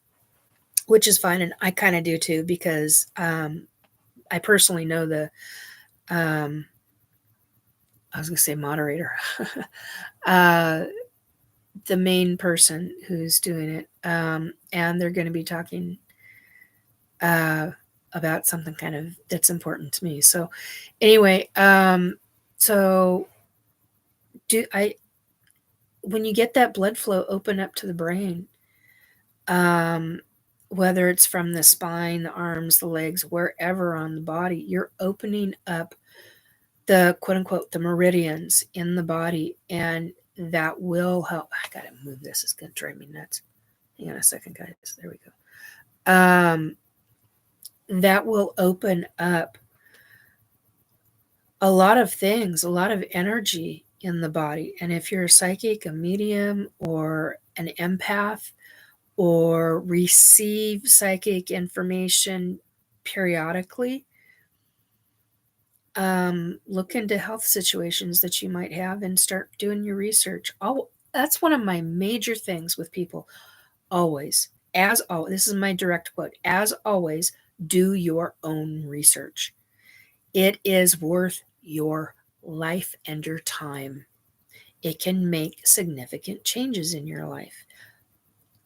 which is fine, and I kind of do too because I personally know um, I was going to say moderator, uh, the main person who's doing it, and they're going to be talking uh, about something kind of that's important to me. So anyway, so do I when you get that blood flow open up to the brain, um, whether it's from the spine, the arms, the legs, wherever on the body, you're opening up the quote unquote the meridians in the body, and that will help. I gotta move this; it's gonna drive me nuts. Hang on a second, guys. There we go. That will open up a lot of things, a lot of energy in the body. And if you're a psychic, a medium, or an empath, or receive psychic information periodically, look into health situations that you might have and start doing your research. That's one of my major things with people. Always, as always, this is my direct quote, as always, do your own research. It is worth your life and your time. It can make significant changes in your life,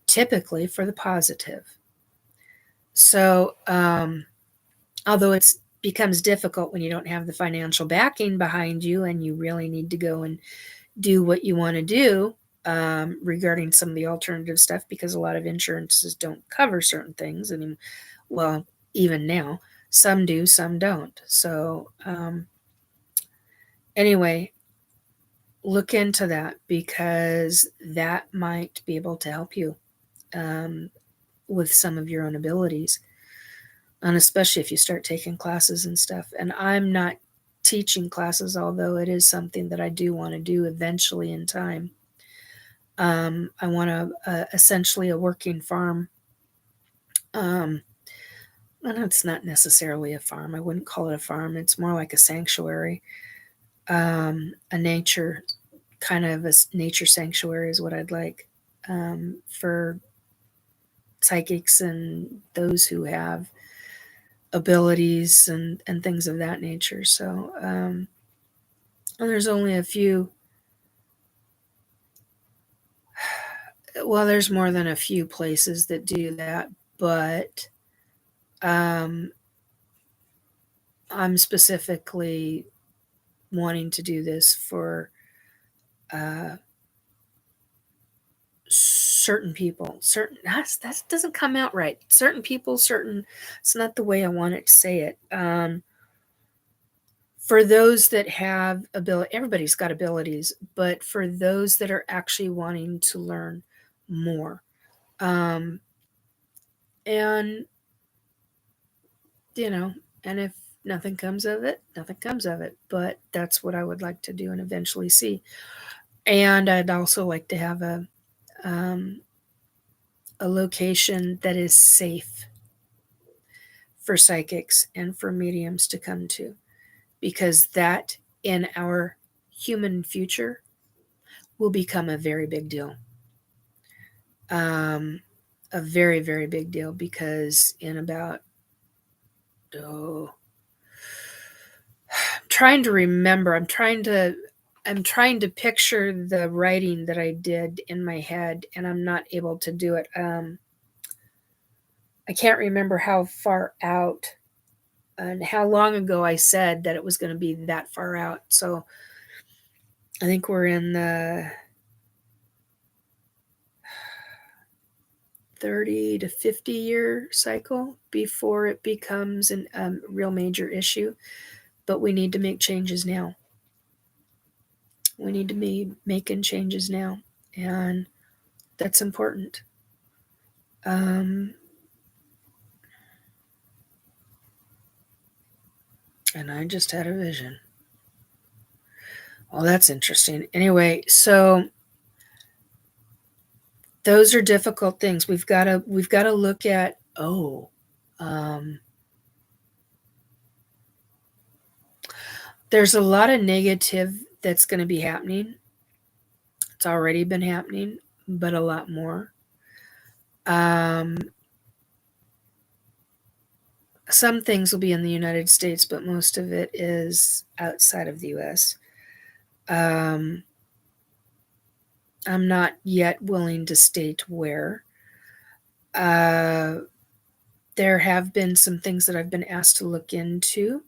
typically for the positive. So, although it becomes difficult when you don't have the financial backing behind you and you really need to go and do what you want to do regarding some of the alternative stuff, because a lot of insurances don't cover certain things. I mean, well, even now, some do, some don't. So, anyway, look into that because that might be able to help you with some of your own abilities. And especially if you start taking classes and stuff. And I'm not teaching classes, although it is something that I do want to do eventually in time. I want essentially a working farm. And it's not necessarily a farm. I wouldn't call it a farm. It's more like a sanctuary, a nature, kind of a nature sanctuary is what I'd like for psychics and those who have abilities and things of that nature. So there's only a few. Well, there's more than a few places that do that, but I'm specifically wanting to do this for certain people. That doesn't come out right. Certain people, it's not the way I want it to say it. For those that have ability, everybody's got abilities, but for those that are actually wanting to learn more. And, and if nothing comes of it, nothing comes of it. But that's what I would like to do and eventually see. And I'd also like to have a location that is safe for psychics and for mediums to come to, because that in our human future will become a very big deal. A very, very big deal, because in about, I'm trying to remember, I'm trying to picture the writing that I did in my head, and I'm not able to do it. I can't remember how far out and how long ago I said that it was going to be that far out. So I think we're in the 30 to 50-year cycle before it becomes a real major issue. But we need to make changes now. We need to be making changes now. And that's important. And I just had a vision. Well, that's interesting. Anyway, so those are difficult things. We've got to look at, there's a lot of negative that's going to be happening. It's already been happening, but a lot more. Some things will be in the United States, but most of it is outside of the U.S. I'm not yet willing to state where. There have been some things that I've been asked to look into,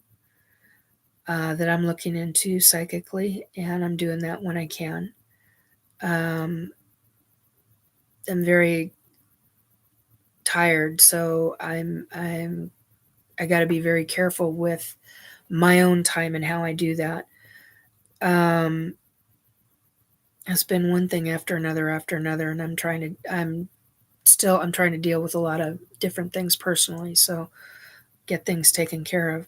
that I'm looking into psychically, and I'm doing that when I can. I'm very tired, so I got to be very careful with my own time and how I do that. It's been one thing after another, and I'm trying to deal with a lot of different things personally, so get things taken care of.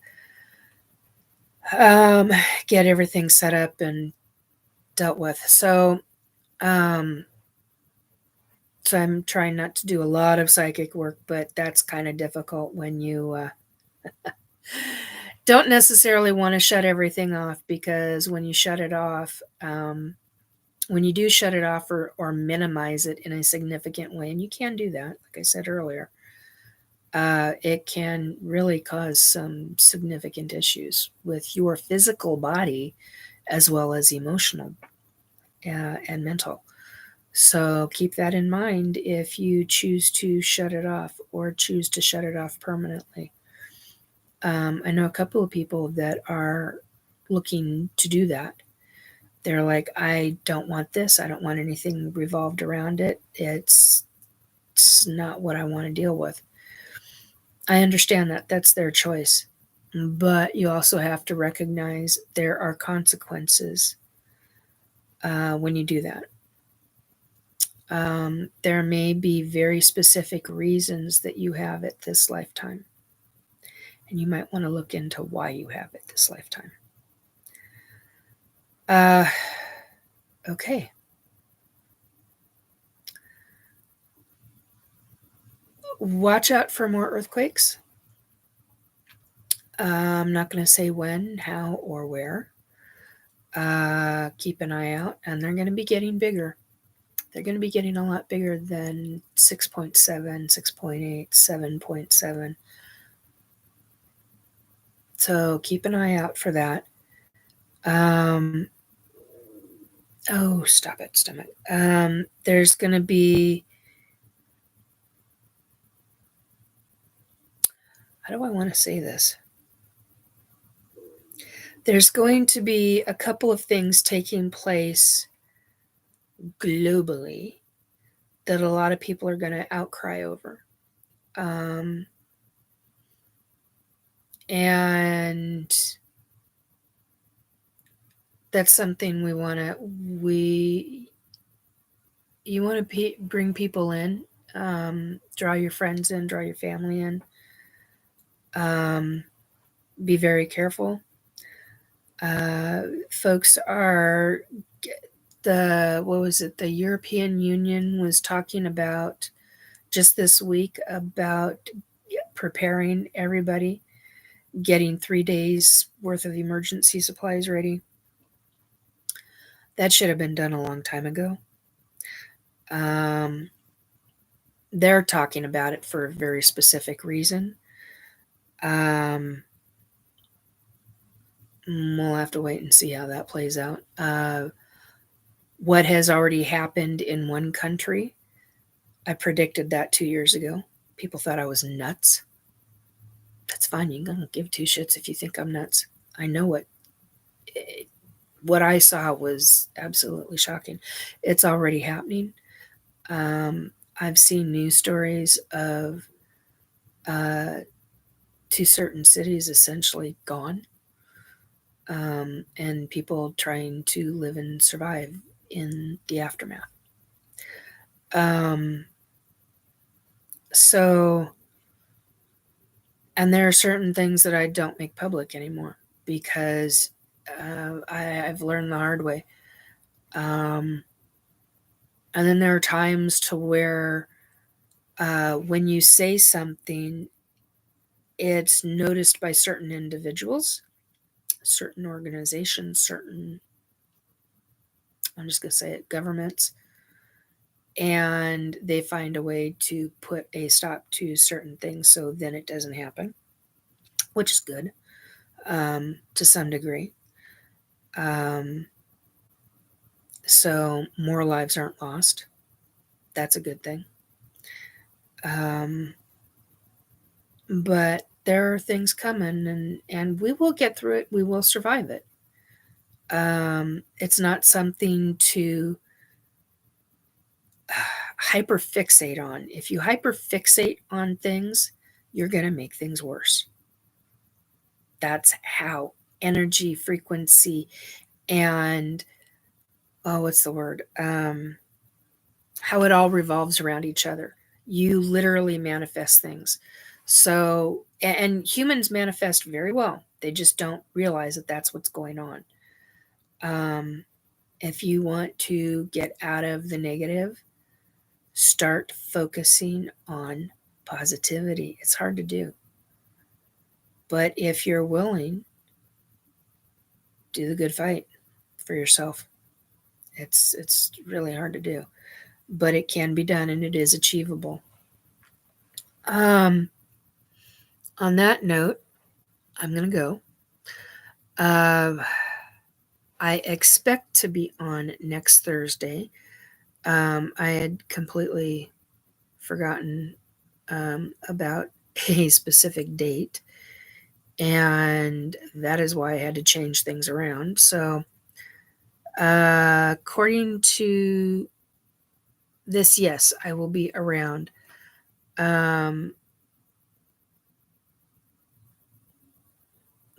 Get everything set up and dealt with. So I'm trying not to do a lot of psychic work, but that's kind of difficult when you don't necessarily want to shut everything off, because when you shut it off, when you do shut it off or minimize it in a significant way, and you can do that, like I said earlier, it can really cause some significant issues with your physical body as well as emotional and mental. So keep that in mind if you choose to shut it off or choose to shut it off permanently. I know a couple of people that are looking to do that. They're like, I don't want this. I don't want anything revolved around it. It's not what I want to deal with. I understand that. That's their choice. But you also have to recognize there are consequences when you do that. There may be very specific reasons that you have it this lifetime, and you might want to look into why you have it this lifetime. Okay. Watch out for more earthquakes. I'm not going to say when, how, or where. Keep an eye out, and they're going to be getting bigger. They're going to be getting a lot bigger than 6.7, 6.8, 7.7. So keep an eye out for that. Oh, stop it, stomach. There's going to be, how do I want to say this? There's going to be a couple of things taking place globally that a lot of people are going to outcry over. And that's something you want to bring people in, draw your friends in, draw your family in. Be very careful. Folks are, the European Union was talking about just this week about preparing everybody, getting 3 days worth of emergency supplies ready. That should have been done a long time ago. They're talking about it for a very specific reason. We'll have to wait and see how that plays out. What has already happened in one country, I predicted that 2 years ago. People thought I was nuts. that's fine. You can give two shits if you think I'm nuts. I know what I saw was absolutely shocking. It's already happening. I've seen news stories of two certain cities essentially gone, and people trying to live and survive in the aftermath. So, and there are certain things that I don't make public anymore because I've learned the hard way. And then there are times to where when you say something, it's noticed by certain individuals, certain organizations, I'm just going to say it, governments, and they find a way to put a stop to certain things so then it doesn't happen, which is good to some degree. So more lives aren't lost. That's a good thing. But there are things coming, and we will get through it. We will survive it. It's not something to hyperfixate on. If you hyperfixate on things, you're going to make things worse. That's how energy, frequency, and what's the word? How it all revolves around each other. You literally manifest things. So, and humans manifest very well. They just don't realize that that's what's going on. If you want to get out of the negative, start focusing on positivity. It's hard to do. But if you're willing, do the good fight for yourself. It's really hard to do, but it can be done and it is achievable. On that note, I'm going to go. I expect to be on next Thursday. I had completely forgotten about a specific date, and that is why I had to change things around. So, according to this, yes, I will be around. I'm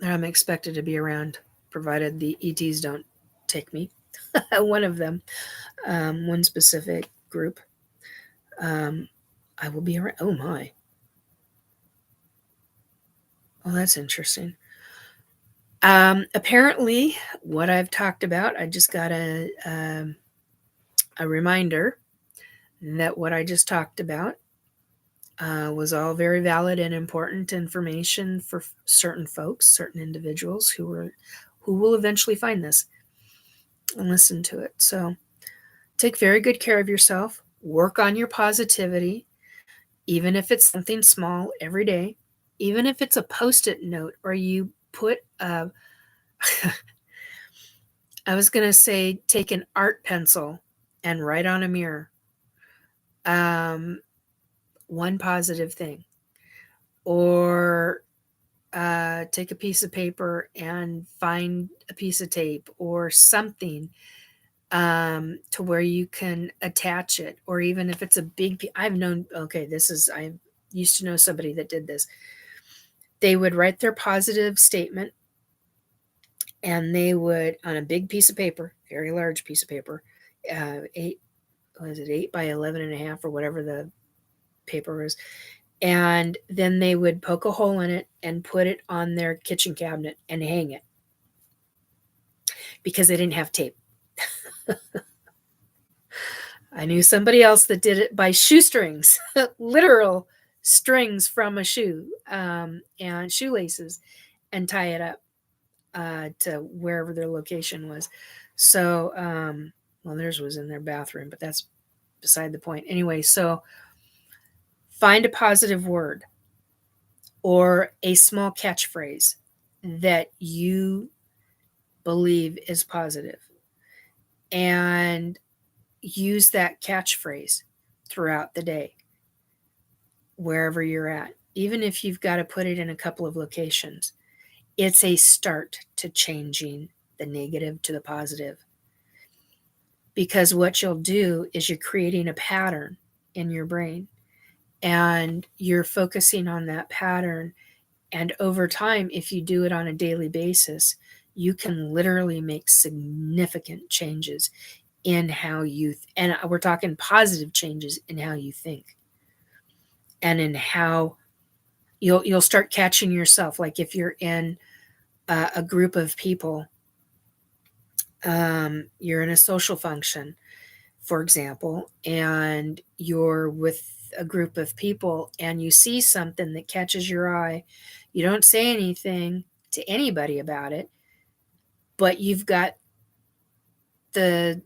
expected to be around, provided the ETs don't take me. One of them, one specific group. I will be around. Oh my. Oh, that's interesting. Apparently, what I've talked about, I just got a reminder that what I just talked about was all very valid and important information for certain folks, certain individuals who will eventually find this and listen to it. So take very good care of yourself. Work on your positivity, even if it's something small every day, even if it's a Post-it note or you put a I was going to say take an art pencil and write on a mirror one positive thing, or take a piece of paper and find a piece of tape or something to where you can attach it, or even if it's a big I used to know somebody that did this. They would write their positive statement and they would, on a big piece of paper, very large piece of paper, 8 by 11.5 or whatever the paper was, and then they would poke a hole in it and put it on their kitchen cabinet and hang it because they didn't have tape. I knew somebody else that did it by shoestrings, literal strings from a shoe, and shoelaces, and tie it up to wherever their location was. So, well, theirs was in their bathroom, but that's beside the point. Anyway, so find a positive word or a small catchphrase that you believe is positive, and use that catchphrase throughout the day, wherever you're at. even if you've got to put it in a couple of locations, it's a start to changing the negative to the positive. Because what you'll do is you're creating a pattern in your brain, and you're focusing on that pattern. And over time, if you do it on a daily basis, you can literally make significant changes in how you, and we're talking positive changes in how you think, and in how you'll start catching yourself. Like if you're in a group of people, you're in a social function, for example, and you're with a group of people and you see something that catches your eye, you don't say anything to anybody about it, but you've got the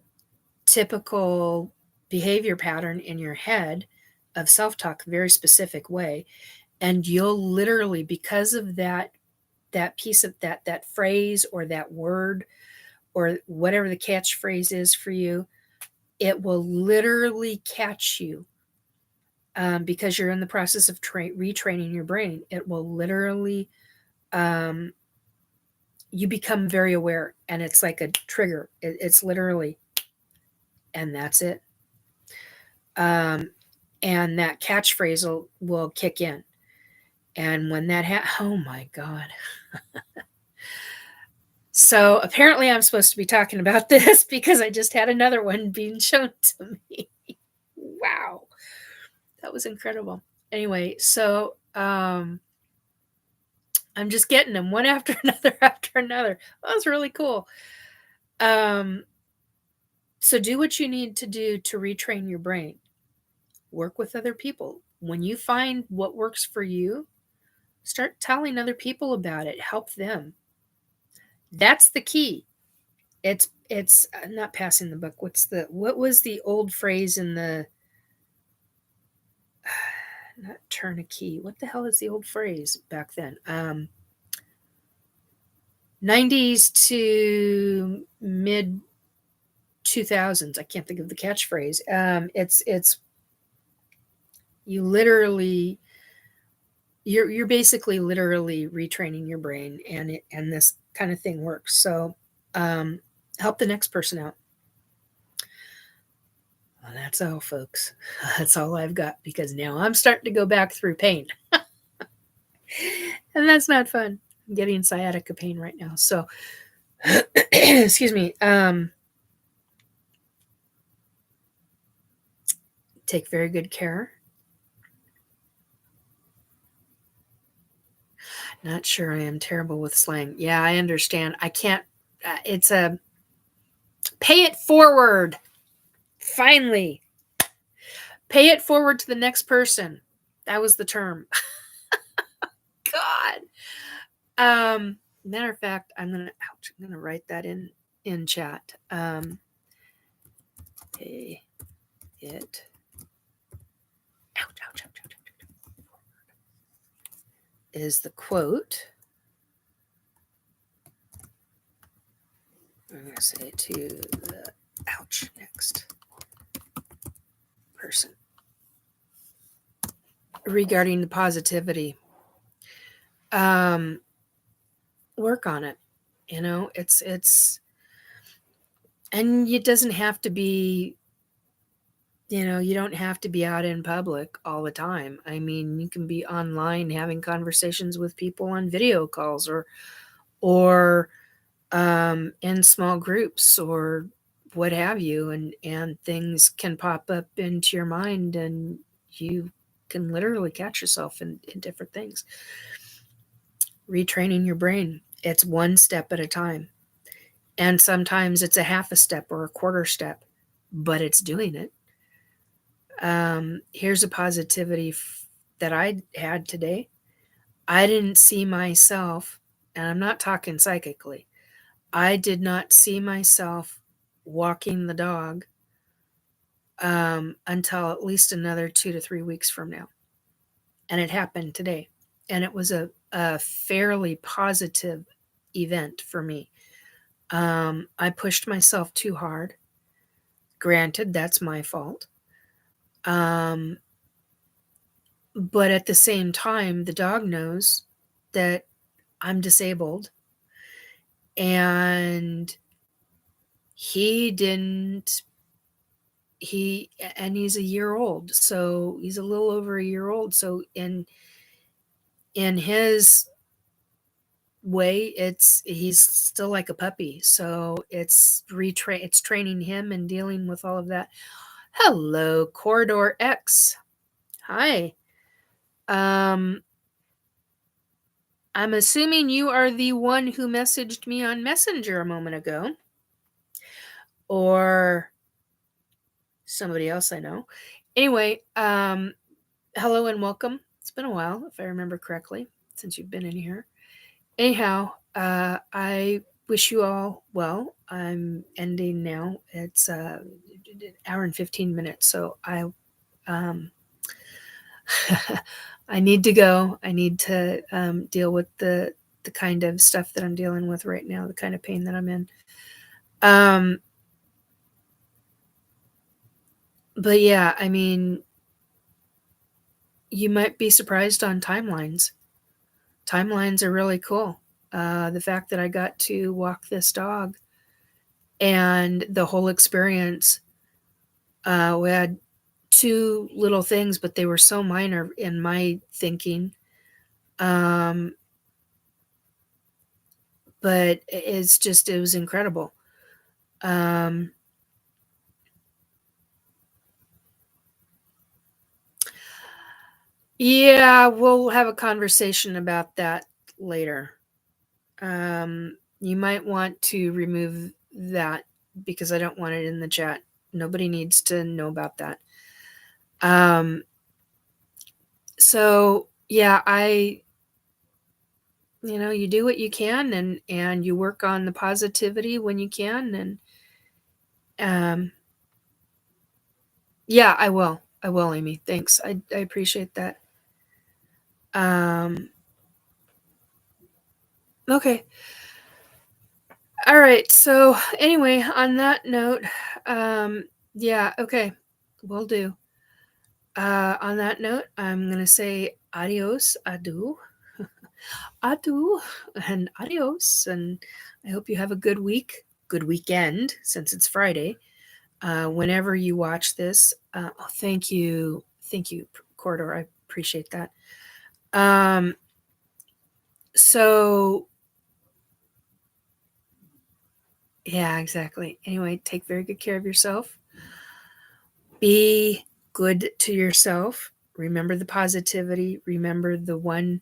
typical behavior pattern in your head of self-talk, a very specific way, and you'll literally, because of that piece of that phrase or that word or whatever the catchphrase is for you, it will literally catch you, because you're in the process of retraining your brain. It will literally, you become very aware, and it's like a trigger. It's literally, and that's it. And that catchphrase will kick in. And when that oh my God. So apparently I'm supposed to be talking about this because I just had another one being shown to me. Wow. That was incredible. Anyway, so I'm just getting them one after another after another. That was really cool. So do what you need to do to retrain your brain. Work with other people. When you find what works for you, start telling other people about it. Help them. That's the key. It's not passing the buck. What was the old phrase in the not turn a key. What the hell is the old phrase back then? 90s to mid 2000s. I can't think of the catchphrase. It's you literally you're basically literally retraining your brain, and this kind of thing works. So help the next person out. Well, that's all, folks. That's all I've got, because now I'm starting to go back through pain. And that's not fun. I'm getting sciatica pain right now. So excuse me. Take very good care. Not sure. I am terrible with slang. Yeah, I understand. I can't. It's a pay it forward. Finally, pay it forward to the next person. That was the term. God. Matter of fact, I'm gonna write that in chat. Pay it. Ouch. Is the quote. I'm going to say to the next person regarding the positivity. Work on it. It's and it doesn't have to be, you don't have to be out in public all the time. I mean, you can be online having conversations with people on video calls or in small groups or what have you, and things can pop up into your mind, and you can literally catch yourself in different things. Retraining your brain, it's one step at a time, and sometimes it's a half a step or a quarter step, but it's doing it. Here's a positivity that I had today. I didn't see myself, and I'm not talking psychically, I did not see myself walking the dog until at least another 2 to 3 weeks from now. And it happened today. And it was a fairly positive event for me. I pushed myself too hard. Granted, that's my fault. But at the same time, the dog knows that I'm disabled, and he didn't and he's a year old, so he's a little over a year old. So in his way, he's still like a puppy. So it's training him and dealing with all of that. Hello, Corridor X. Hi. Um, I'm assuming you are the one who messaged me on Messenger a moment ago, or somebody else I know. Anyway, hello and welcome. It's been a while, if I remember correctly, since you've been in here. Anyhow, I wish you all well. I'm ending now. It's an hour and 15 minutes, so um, I need to go. I need to deal with the kind of stuff that I'm dealing with right now, the kind of pain that I'm in. But yeah, I mean, you might be surprised on timelines. Timelines are really cool. The fact that I got to walk this dog and the whole experience, we had two little things, but they were so minor in my thinking. But it was incredible. Yeah, we'll have a conversation about that later. You might want to remove that because I don't want it in the chat. Nobody needs to know about that. So yeah, you do what you can, and you work on the positivity when you can, and yeah, I will, Amy. Thanks. I appreciate that. Okay. All right. So anyway, on that note, yeah, okay. Will do. On that note, I'm gonna say adios, adieu, adieu, and adios. And I hope you have a good week, good weekend, since it's Friday. Whenever you watch this, oh, thank you, Corridor. I appreciate that. Um, so yeah, exactly. Anyway, take very good care of yourself. Be good to yourself. Remember the positivity. Remember the one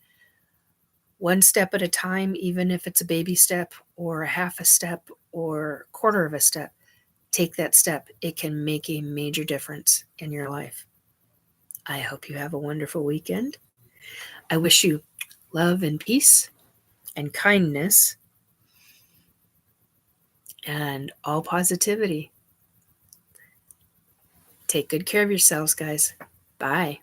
step at a time, even if it's a baby step or a half a step or a quarter of a step. Take that step. It can make a major difference in your life. I hope you have a wonderful weekend. I wish you love and peace and kindness and all positivity. Take good care of yourselves, guys. Bye.